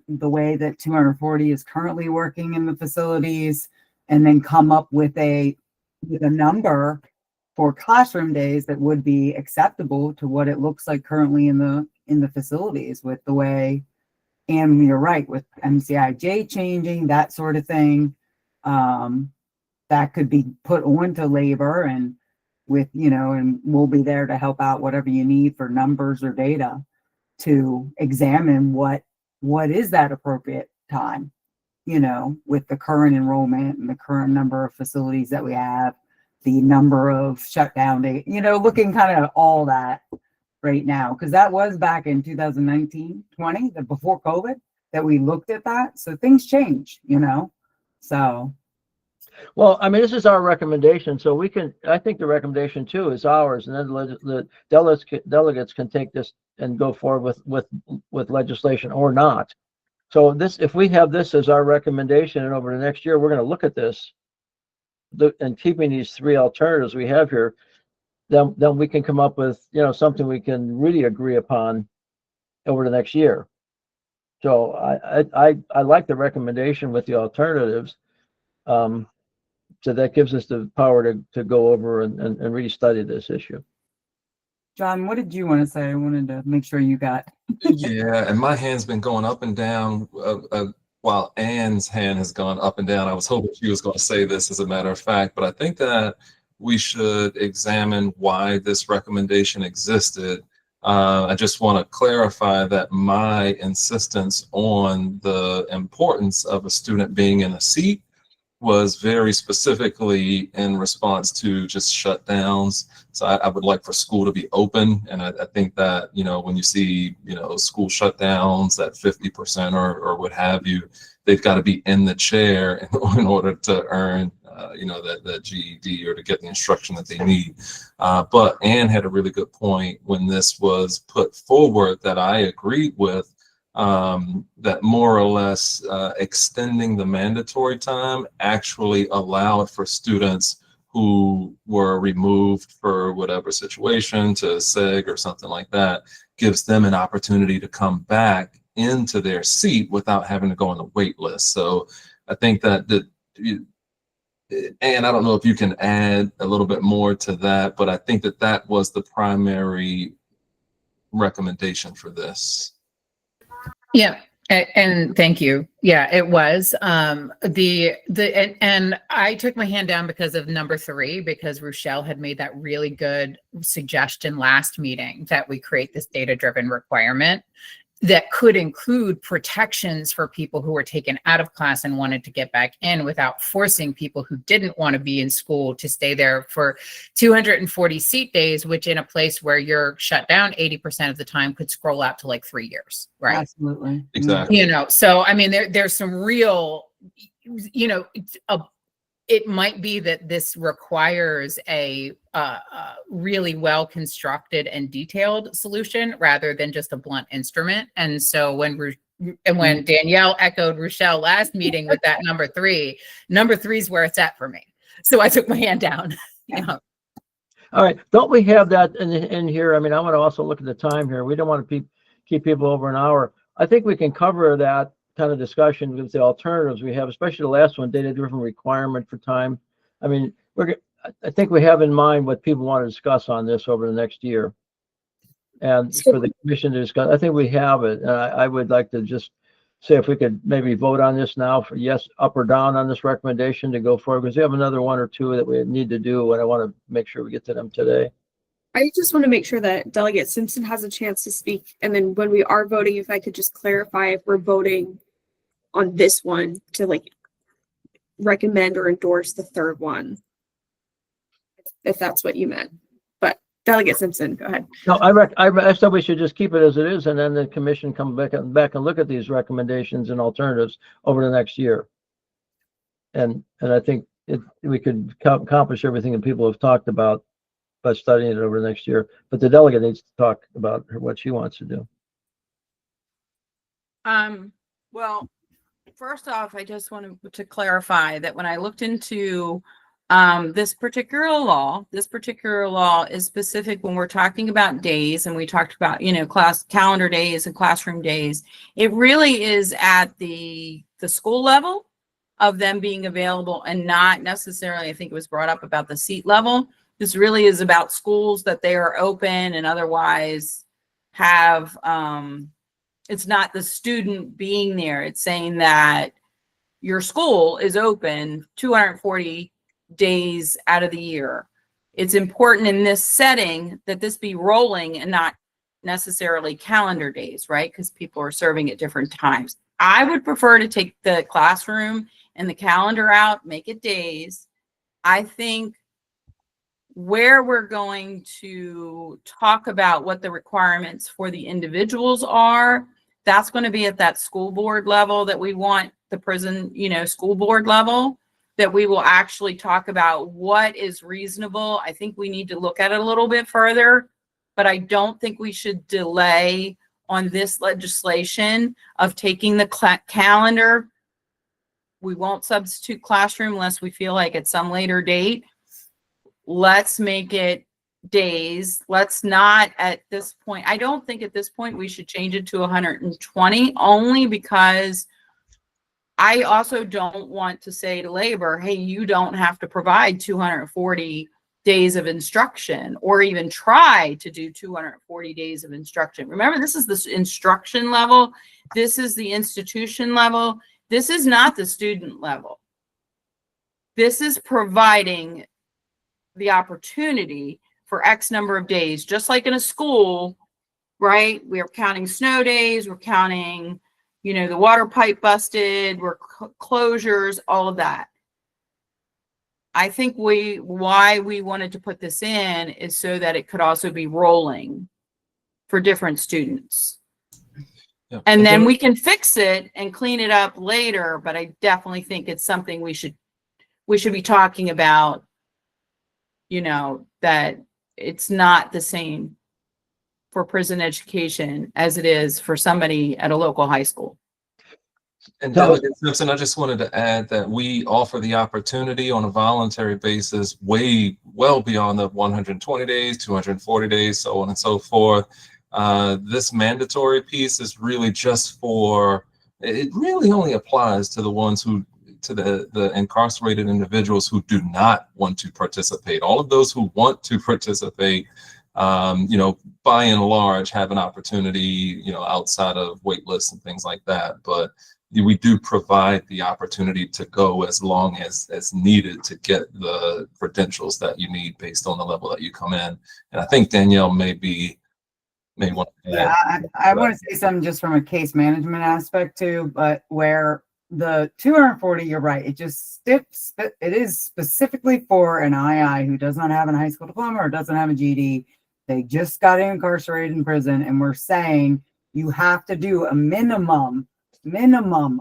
the way that 240 is currently working in the facilities, and then come up with a number for classroom days that would be acceptable to what it looks like currently in the facilities with the way, and you're right, with MCIJ changing, that sort of thing. That could be put onto labor and with, and we'll be there to help out whatever you need for numbers or data to examine what is that appropriate time, with the current enrollment and the current number of facilities that we have, the number of shutdown days, looking kind of all that right now, because that was back in 2019, 20, before COVID that we looked at that. So things change, so. Well, I mean, this is our recommendation, so I think the recommendation too is ours, and then the delegates can take this and go forward with legislation or not. So if we have this as our recommendation, and over the next year, we're going to look at this, and keeping these three alternatives we have here, then we can come up with, something we can really agree upon over the next year. So I like the recommendation with the alternatives. So that gives us the power to go over and really study this issue. John, what did you want to say? I wanted to make sure you got. Yeah, and my hand's been going up and down while Anne's hand has gone up and down. I was hoping she was going to say this as a matter of fact, but I think that we should examine why this recommendation existed. I just want to clarify that my insistence on the importance of a student being in a seat was very specifically in response to just shutdowns. So I would like for school to be open. And I think that, when you see, school shutdowns at 50% or what have you, they've got to be in the chair in order to earn, that GED or to get the instruction that they need. But Anne had a really good point when this was put forward that I agreed with, that more or less extending the mandatory time actually allowed for students who were removed for whatever situation, to SEG or something like that, gives them an opportunity to come back into their seat without having to go on the wait list. So I think that and I don't know if you can add a little bit more to that, but I think that was the primary recommendation for this. Yeah, and thank you. Yeah, it was. And I took my hand down because of number 3, because Rochelle had made that really good suggestion last meeting that we create this data-driven requirement that could include protections for people who were taken out of class and wanted to get back in without forcing people who didn't want to be in school to stay there for 240 seat days, which in a place where you're shut down 80% of the time could scroll out to like 3 years, right? Absolutely. Exactly. So I mean, there's some real, it might be that this requires a really well constructed and detailed solution rather than just a blunt instrument. And so when Danielle echoed Rochelle last meeting with that number 3 is where it's at for me. So I took my hand down. All right. Don't we have that in here? I mean, I want to also look at the time here. We don't want to keep people over an hour. I think we can cover that kind of discussion with the alternatives we have, especially the last one, data-driven requirement for time. I mean, I think we have in mind what people want to discuss on this over the next year. And for the commission to discuss, I think we have it. And I would like to just say if we could maybe vote on this now for yes, up or down on this recommendation to go forward, because we have another 1 or 2 that we need to do, and I want to make sure we get to them today. I just want to make sure that Delegate Simpson has a chance to speak. And then when we are voting, if I could just clarify if we're voting on this one to like recommend or endorse the third one, if that's what you meant. But Delegate Simpson, go ahead. No, I said we should just keep it as it is, and then the commission come back and look at these recommendations and alternatives over the next year. And I think we could accomplish everything that people have talked about by studying it over the next year. But the delegate needs to talk about what she wants to do. Well, first off, I just wanted to clarify that when I looked into this particular law is specific when we're talking about days, and we talked about, class calendar days and classroom days. It really is at the school level of them being available, and not necessarily, I think it was brought up about the seat level. This really is about schools that they are open and otherwise have, it's not the student being there. It's saying that your school is open 240 days out of the year. It's important in this setting that this be rolling and not necessarily calendar days, right? Because people are serving at different times. I would prefer to take the classroom and the calendar out, make it days. I think where we're going to talk about what the requirements for the individuals are, that's going to be at that school board level that we want the prison, school board level, that we will actually talk about what is reasonable. I think we need to look at it a little bit further, but I don't think we should delay on this legislation of taking the calendar. We won't substitute classroom unless we feel like at some later date. Let's make it days. Let's not at this point. I don't think at this point we should change it to 120, only because I also don't want to say to labor, hey, you don't have to provide 240 days of instruction or even try to do 240 days of instruction. Remember, this is the instruction level. This is the institution level. This is not the student level. This is providing the opportunity for X number of days, just like in a school, right? We're counting snow days, we're counting, the water pipe busted, we're closures, all of that. I think why we wanted to put this in is so that it could also be rolling for different students. Yeah. And then we can fix it and clean it up later, but I definitely think it's something we should be talking about, that it's not the same for prison education as it is for somebody at a local high school. And Delegate Simpson, I just wanted to add that we offer the opportunity on a voluntary basis well beyond the 120 days, 240 days, so on and so forth. This mandatory piece is really just it really only applies to the ones to the incarcerated individuals who do not want to participate. All of those who want to participate, by and large, have an opportunity, outside of wait lists and things like that. But we do provide the opportunity to go as long as needed to get the credentials that you need based on the level that you come in. And I think Danielle may want to add. I want to say something just from a case management aspect too, but where the 240, you're right. It is specifically for an II who does not have a high school diploma or doesn't have a GED. They just got incarcerated in prison, and we're saying you have to do a minimum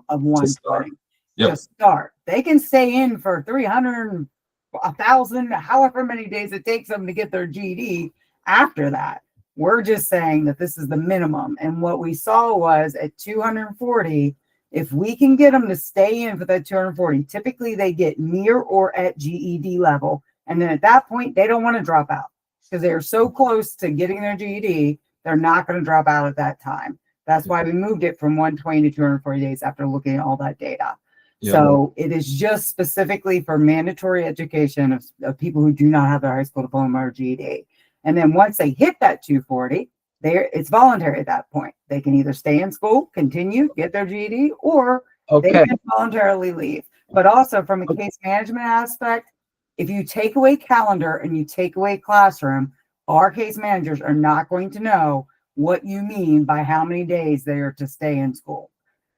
of 120 to start. They can stay in for 300, 1,000, however many days it takes them to get their GED after that. We're just saying that this is the minimum. And what we saw was at 240, if we can get them to stay in for that 240, typically they get near or at GED level. And then at that point, they don't want to drop out because they are so close to getting their GED, they're not going to drop out at that time. That's why we moved it from 120 to 240 days after looking at all that data. Yeah. So it is just specifically for mandatory education of people who do not have their high school diploma or GED. And then once they hit that 240, it's voluntary at that point. They can either stay in school, continue, get their GED, or they can voluntarily leave. But also from a case management aspect, if you take away calendar and you take away classroom, our case managers are not going to know what you mean by how many days they are to stay in school.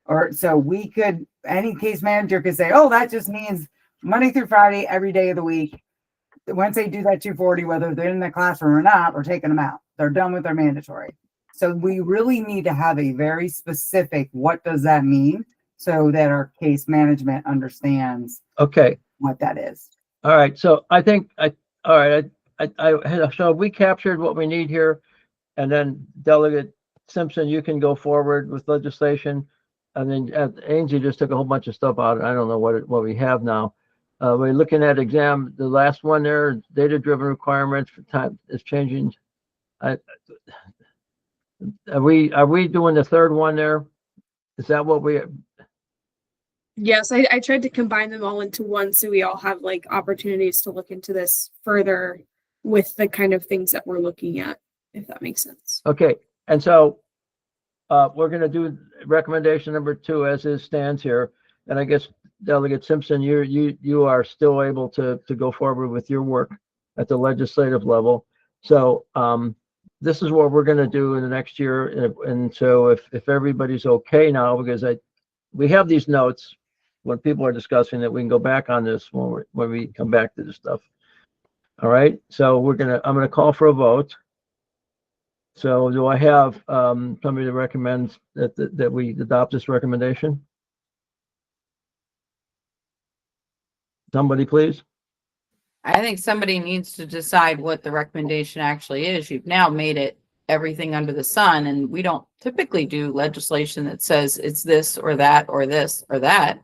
Or so any case manager could say, oh, that just means Monday through Friday, every day of the week. Once they do that 240, whether they're in the classroom or not, we're taking them out. They're done with their mandatory. So we really need to have a very specific, what does that mean? So that our case management understands what that is. All right. So I think, so we captured what we need here. And then Delegate Simpson, you can go forward with legislation. And then Ainsley just took a whole bunch of stuff out. I don't know what we have now. We're looking at the last one there, data-driven requirements for time is changing. Are we doing the third one there? Is that what we? Yes, I tried to combine them all into one so we all have like opportunities to look into this further with the kind of things that we're looking at, if that makes sense. Okay, and so we're going to do recommendation number 2 as it stands here. And I guess Delegate Simpson, you are still able to go forward with your work at the legislative level. So this is what we're going to do in the next year. And so if everybody's okay now, because we have these notes when people are discussing that, we can go back on this when we come back to this stuff. All right. So I'm going to call for a vote. So do I have somebody that recommends that we adopt this recommendation? Somebody, please. I think somebody needs to decide what the recommendation actually is. You've now made it everything under the sun, and we don't typically do legislation that says it's this or that or this or that.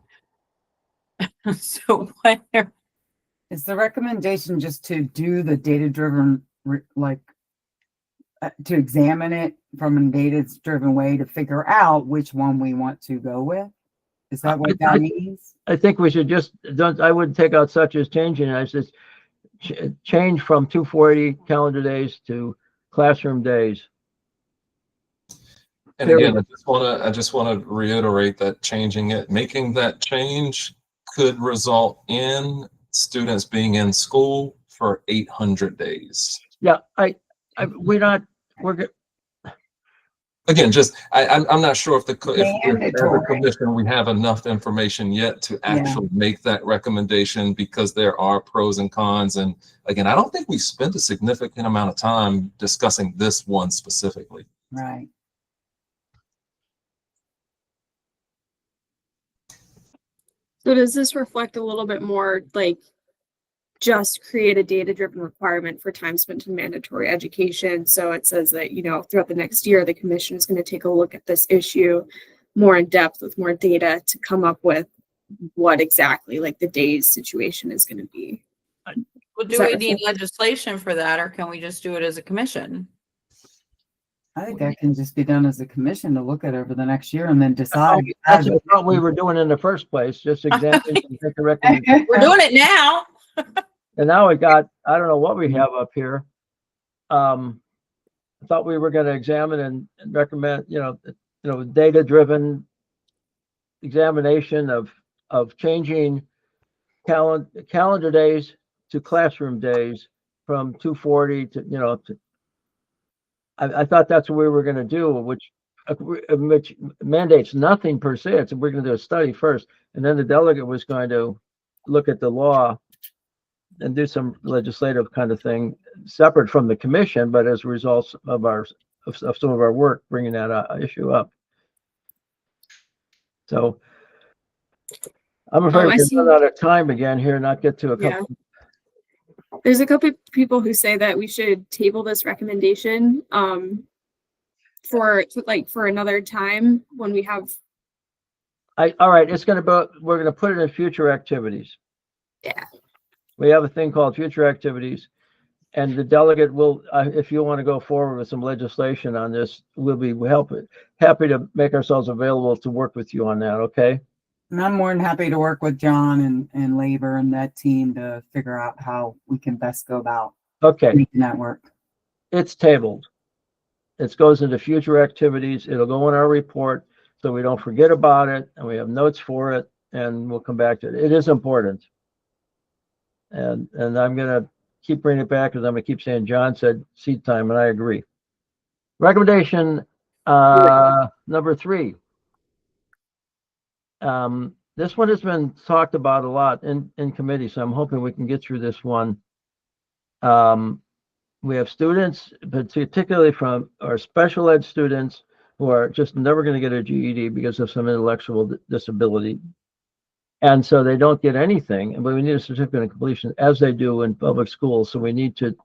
So what? Is the recommendation just to do the data-driven, to examine it from a data-driven way to figure out which one we want to go with? Is that what that means? I think we should I wouldn't take out such as changing it. I just change from 240 calendar days to classroom days. And again, I just want to reiterate that making that change could result in students being in school for 800 days. Yeah, Again, I'm not sure if the commission, we have enough information yet to actually make that recommendation, because there are pros and cons. And again, I don't think we spent a significant amount of time discussing this one specifically. Right. So does this reflect a little bit more like just create a data-driven requirement for time spent in mandatory education? So it says that, throughout the next year, the commission is going to take a look at this issue more in depth with more data to come up with what exactly like the day's situation is going to be. Well, do we need legislation for that, or can we just do it as a commission? I think that can just be done as a commission to look at over the next year and then decide. That's what we were doing in the first place, just examining and take a recommendation. We're doing it now. And now I don't know what we have up here. I thought we were going to examine and recommend, data-driven examination of changing calendar days to classroom days from 240 to, I thought that's what we were going to do, which mandates nothing per se. It's we're going to do a study first, and then the delegate was going to look at the law and do some legislative kind of thing separate from the commission, but as a result of some of our work bringing that issue up. So I'm afraid we can run out of time again here, not get to a couple. There's a couple people who say that we should table this recommendation for another time when we have. All right, we're gonna put it in future activities. Yeah. We have a thing called future activities, and the delegate will, if you want to go forward with some legislation on this, we'll be happy to make ourselves available to work with you on that. Okay. And I'm more than happy to work with John and Labor and that team to figure out how we can best go about making that work. It's tabled. It goes into future activities. It'll go in our report so we don't forget about it, and we have notes for it, and we'll come back to it. It is important. And I'm going to keep bringing it back because I'm going to keep saying John said seat time, and I agree. Recommendation number 3. This one has been talked about a lot in committee, so I'm hoping we can get through this one. We have students, particularly from our special ed students, who are just never going to get a GED because of some intellectual disability. And so they don't get anything, but we need a certificate of completion as they do in public schools. So we need to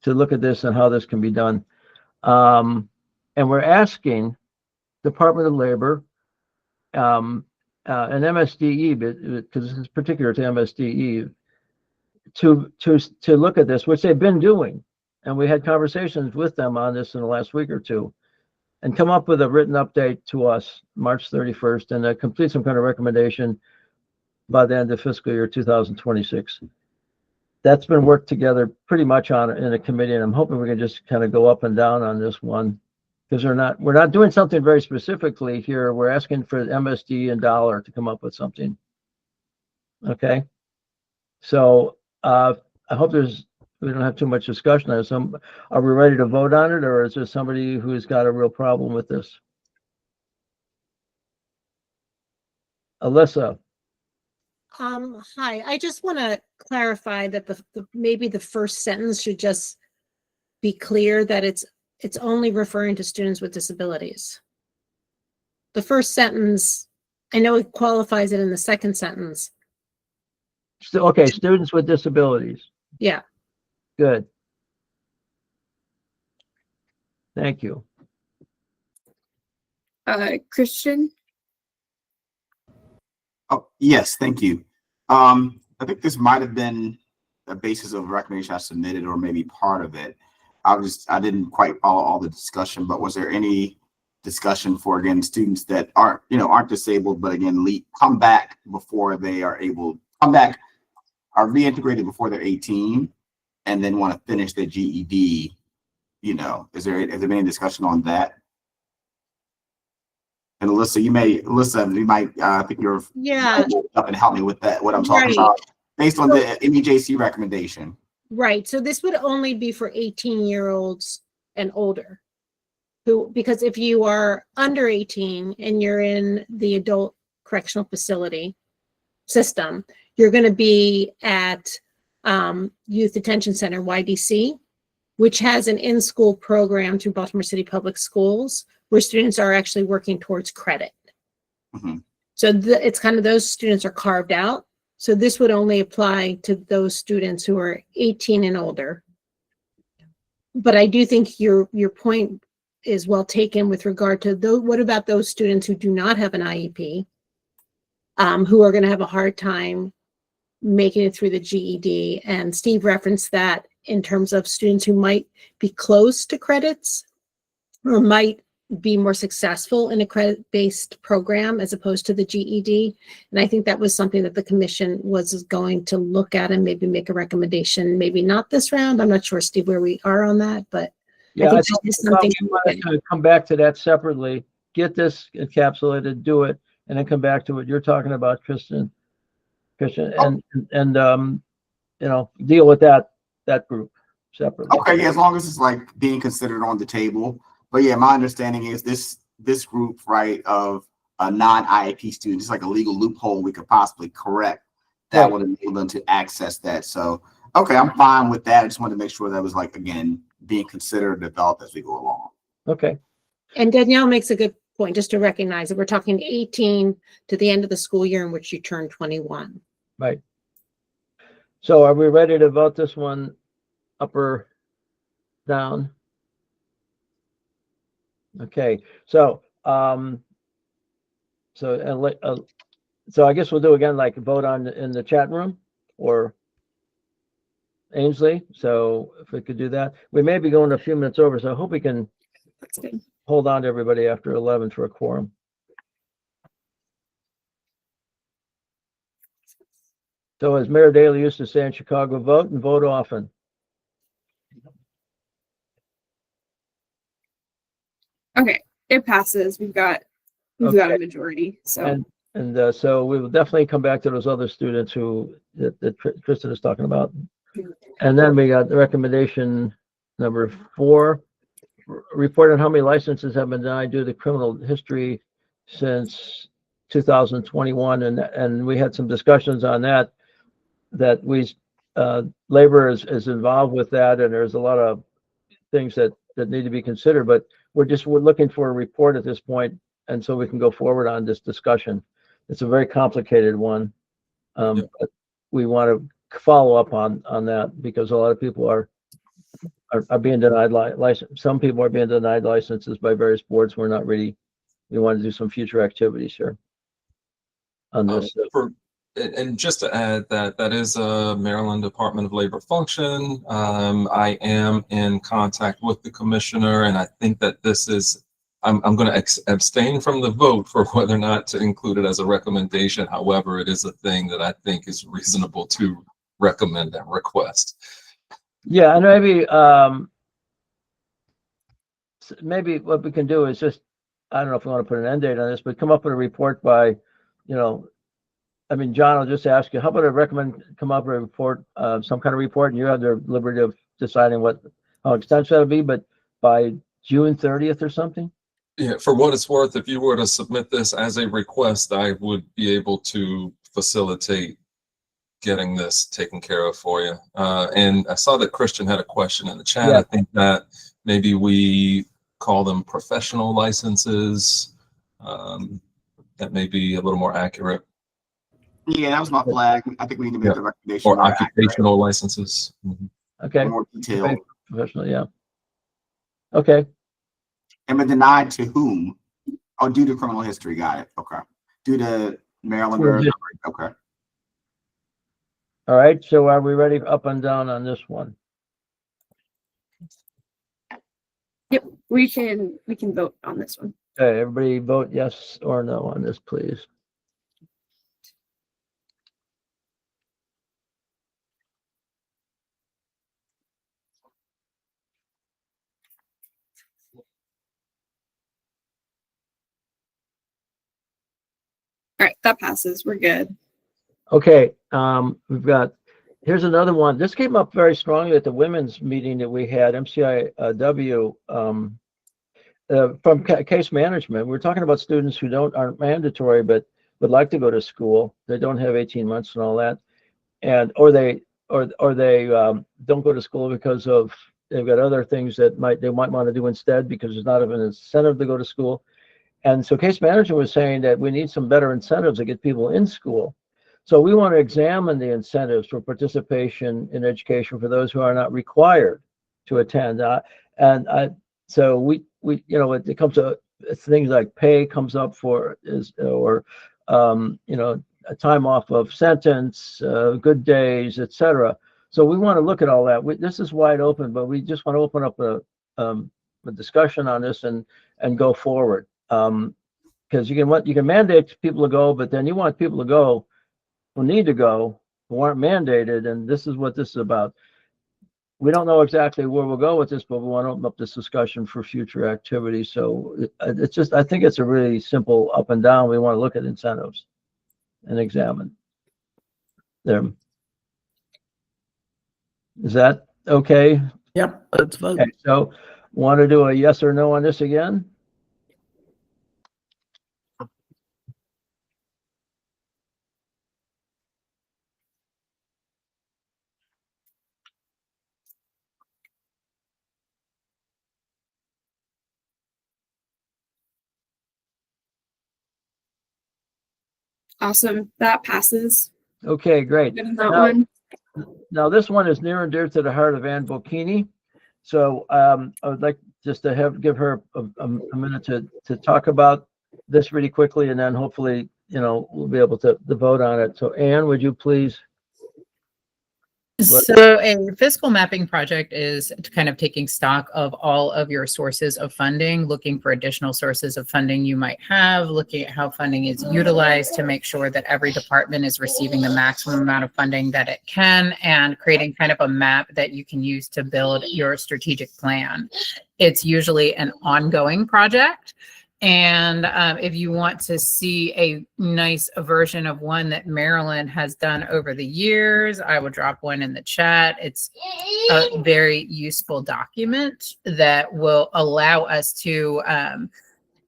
look at this and how this can be done. And we're asking Department of Labor and MSDE, because this is particular to MSDE, to look at this, which they've been doing. And we had conversations with them on this in the last week or two, and come up with a written update to us March 31st and complete some kind of recommendation by the end of fiscal year 2026. That's been worked together pretty much on in a committee, and I'm hoping we can just kind of go up and down on this one, because we're not doing something very specifically here. We're asking for MSD and Dollar to come up with something. Okay, so I hope we don't have too much discussion on this. Are we ready to vote on it, or is there somebody who's got a real problem with this? Alyssa. Hi, I just want to clarify that maybe the first sentence should just be clear that it's only referring to students with disabilities. The first sentence, I know it qualifies it in the second sentence. Okay, students with disabilities. Yeah. Good. Thank you. Christian? Oh, yes, thank you. I think this might have been a basis of recommendation I submitted, or maybe part of it. I didn't quite follow all the discussion, but was there any discussion for, again, students that aren't disabled, but again, come back before they are are reintegrated before they're 18 and then want to finish their GED, has there been any discussion on that? And Alyssa, you might, I think you're up and help me with that, what I'm talking about, based on the MEJC recommendation. Right. So this would only be for 18-year-olds and older, because if you are under 18 and you're in the adult correctional facility system, you're going to be at Youth Detention Center, YDC, which has an in-school program through Baltimore City Public Schools where students are actually working towards credit. Mm-hmm. So it's kind of, those students are carved out. So this would only apply to those students who are 18 and older. But I do think your point is well taken with regard to what about those students who do not have an IEP, who are going to have a hard time making it through the GED. And Steve referenced that in terms of students who might be close to credits or might be more successful in a credit-based program as opposed to the GED. And I think that was something that the commission was going to look at and maybe make a recommendation, maybe not this round. I'm not sure, Steve, where we are on that, but yeah, I think that is something we wanted to come back to that separately, get this encapsulated, do it, and then come back to what you're talking about, Christian, and deal with that group separately. Okay, yeah, as long as it's like being considered on the table. But yeah, my understanding is this group, right, of a non-IEP student, it's like a legal loophole we could possibly correct that would enable them to access that. So, okay, I'm fine with that. I just wanted to make sure that was, like, again, being considered and developed as we go along. Okay. And Danielle makes a good point, just to recognize that we're talking 18 to the end of the school year in which you turn 21. Right. So are we ready to vote this one up or down? Okay, so so I guess we'll do again, like vote on in the chat room, or Ainsley. So if we could do that, we may be going a few minutes over, so I hope we can hold on to everybody after 11 for a quorum. So as Mayor Daley used to say in Chicago, vote and vote often. Okay, it passes. We've got a majority. So So we will definitely come back to those other students that Kristen is talking about. And then we got the recommendation number 4, report on how many licenses have been denied due to criminal history since 2021. And we had some discussions on that labor is involved with that, and there's a lot of things that need to be considered, but we're looking for a report at this point and so we can go forward on this discussion. It's a very complicated one. But we want to follow up on that because a lot of people are being denied license. Some people are being denied licenses by various boards. We're not really, we want to do some future activities here on this. And just to add that is a Maryland Department of Labor function. I am in contact with the commissioner, and I think that this is, I'm going to abstain from the vote for whether or not to include it as a recommendation. However, it is a thing that I think is reasonable to recommend and request. Yeah, and maybe what we can do is just, I don't know if we want to put an end date on this, but come up with a report by, you know, I mean, John, I'll just ask you, how about come up with a report, some kind of report, and you have the liberty of deciding how extensive that'll be, but by June 30th or something? Yeah, for what it's worth, if you were to submit this as a request, I would be able to facilitate getting this taken care of for you. And I saw that Christian had a question in the chat. Yeah. I think that maybe we call them professional licenses. That may be a little more accurate. Yeah, that was my flag. I think we need to make the recommendation. Or more occupational accurate. licenses. Okay. More detailed. Okay. Professional, yeah. Okay. And been denied to whom? Oh, due to criminal history. Got it. Okay. Due to Maryland. Okay. All right. So are we ready up and down on this one? Yep, we can vote on this one. Okay, everybody vote yes or no on this, please. All right, that passes. We're good. Okay, here's another one. This came up very strongly at the women's meeting that we had, MCIW, from case management. We're talking about students who aren't mandatory, but would like to go to school. They don't have 18 months and all that. Or they don't go to school because they've got other things that they might want to do instead because there's not an incentive to go to school. And so case management was saying that we need some better incentives to get people in school. So we want to examine the incentives for participation in education for those who are not required to attend. So we it comes to things like pay comes up a time off of sentence, good days, etc. So we want to look at all that. This is wide open, but we just want to open up a discussion on this and go forward. Because you can mandate people to go, but then you want people to go who need to go, who aren't mandated, and this is what this is about. We don't know exactly where we'll go with this, but we want to open up this discussion for future activities. So it's just, I think it's a really simple up and down. We want to look at incentives and examine them. Is that okay? Yep, let's vote. Okay, so want to do a yes or no on this again? Awesome. That passes. Okay, great. Good on that one. Now this one is near and dear to the heart of Ann Bocchini. So I would like just to give her a minute to talk about this really quickly, and then hopefully, we'll be able to vote on it. So Ann, would you please? So a fiscal mapping project is kind of taking stock of all of your sources of funding, looking for additional sources of funding you might have, looking at how funding is utilized to make sure that every department is receiving the maximum amount of funding that it can, and creating kind of a map that you can use to build your strategic plan. It's usually an ongoing project. And if you want to see a nice version of one that Maryland has done over the years, I will drop one in the chat. It's a very useful document that will allow us to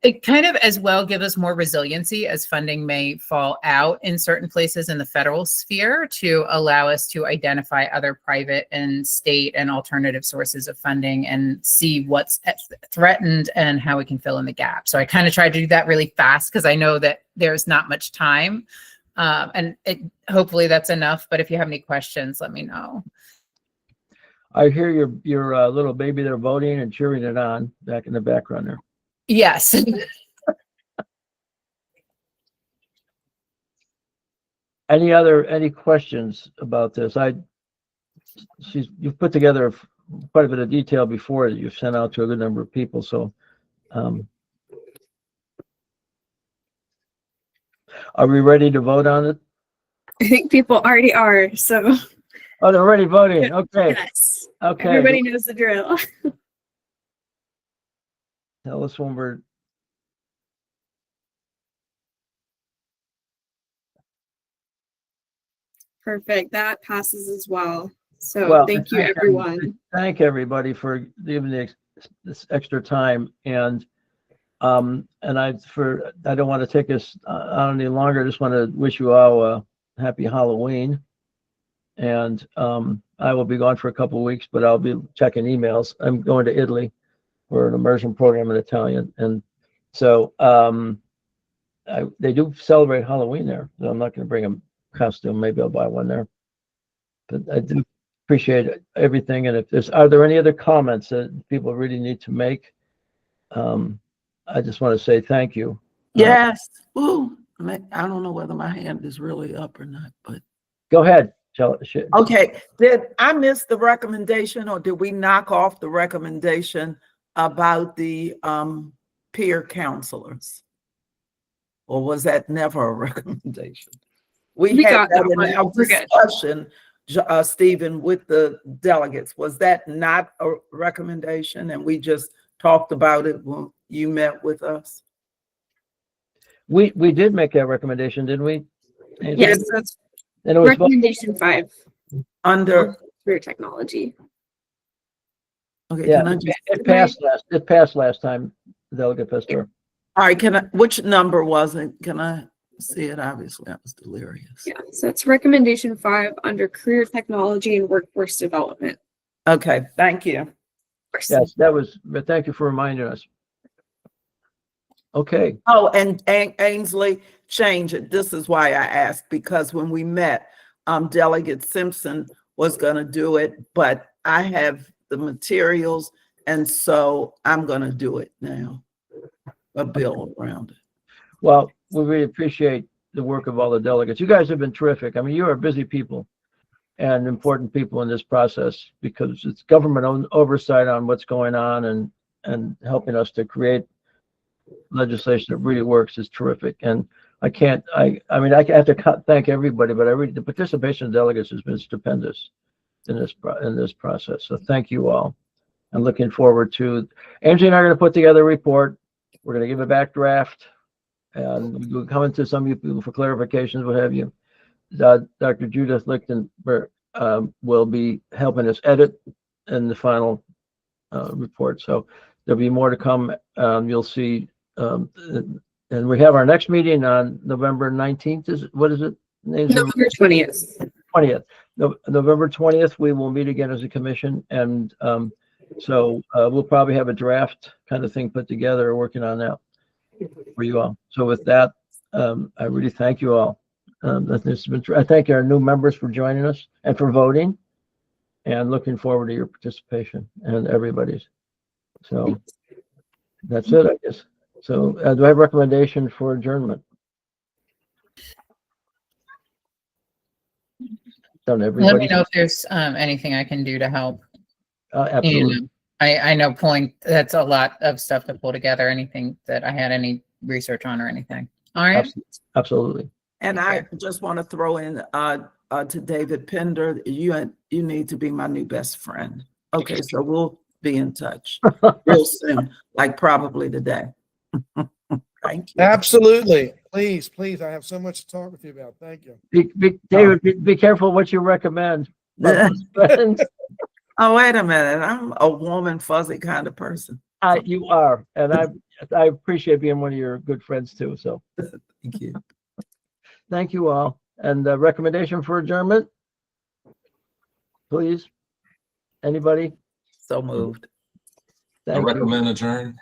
It kind of as well give us more resiliency as funding may fall out in certain places in the federal sphere to allow us to identify other private and state and alternative sources of funding and see what's threatened and how we can fill in the gap. So I kind of tried to do that really fast because I know that there's not much time. Hopefully that's enough. But if you have any questions, let me know. I hear your little baby there voting and cheering it on back in the background there. Yes. Any questions about this? You've put together quite a bit of detail before that you've sent out to a good number of people. So, are we ready to vote on it? I think people already are. So. Oh, they're already voting. Okay. Yes. Okay. Everybody knows the drill. Tell us when we're. Perfect. That passes as well. So thank you, everyone. Thank everybody for giving this extra time. And I don't want to take us on any longer. I just want to wish you all a happy Halloween. And I will be gone for a couple of weeks, but I'll be checking emails. I'm going to Italy for an immersion program in Italian. And so they do celebrate Halloween there. So I'm not going to bring a costume. Maybe I'll buy one there. But I do appreciate everything. And are there any other comments that people really need to make? I just want to say thank you. Yes. Ooh, I don't know whether my hand is really up or not, but. Go ahead. Okay. Did I miss the recommendation, or did we knock off the recommendation about the peer counselors? Or was that never a recommendation? We had that in our discussion, Stephen, with the delegates. Was that not a recommendation and we just talked about it when you met with us? We did make that recommendation, didn't we? Yes, that's and it was recommendation 5 under career technology. Okay, yeah, it passed last time, Delegate Pastor. All right, which number was it? Can I see it? Obviously, I was delirious. Yeah, so it's recommendation 5 under career technology and workforce development. Okay, thank you. Yes, but thank you for reminding us. Okay. Oh, and Ainsley, change it. This is why I asked, because when we met, Delegate Simpson was going to do it, but I have the materials, and so I'm going to do it now. A bill around it. Well, we really appreciate the work of all the delegates. You guys have been terrific. I mean, you are busy people and important people in this process, because it's government oversight on what's going on and helping us to create legislation that really works is terrific. And I have to thank everybody, but the participation of delegates has been stupendous in this process. So thank you all. I'm looking forward to, Angie and I are going to put together a report. We're going to give a back draft, and we'll come into some of you people for clarifications, what have you. Dr. Judith Lichtenberg will be helping us edit in the final report. So there'll be more to come. You'll see. And we have our next meeting on November 19th. What is it? November 20th. 20th. November 20th, we will meet again as a commission. And so we'll probably have a draft kind of thing put together, working on that for you all. So with that, I really thank you all. I thank our new members for joining us and for voting, and looking forward to your participation and everybody's. So that's it, I guess. So do I have a recommendation for adjournment? Don't everybody? Let me know if there's anything I can do to help. Absolutely. I know that's a lot of stuff to pull together. Anything that I had any research on or anything. All right. Absolutely. And I just want to throw in to David Pender, you need to be my new best friend. Okay, so we'll be in touch real soon, like probably today. Thank you. Absolutely. Please. I have so much to talk with you about. Thank you. David, be careful what you recommend. Oh, wait a minute. I'm a warm and fuzzy kind of person. You are, and I appreciate being one of your good friends too, so. Thank you. Thank you all. And the recommendation for adjournment? Please? Anybody? So moved. I Thank you. recommend adjourn.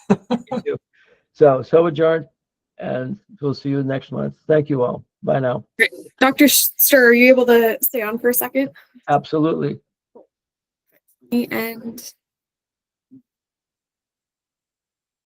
Thank you. So adjourned, and we'll see you next month. Thank you all. Bye now. Great. Dr. Stir, are you able to stay on for a second? Absolutely. And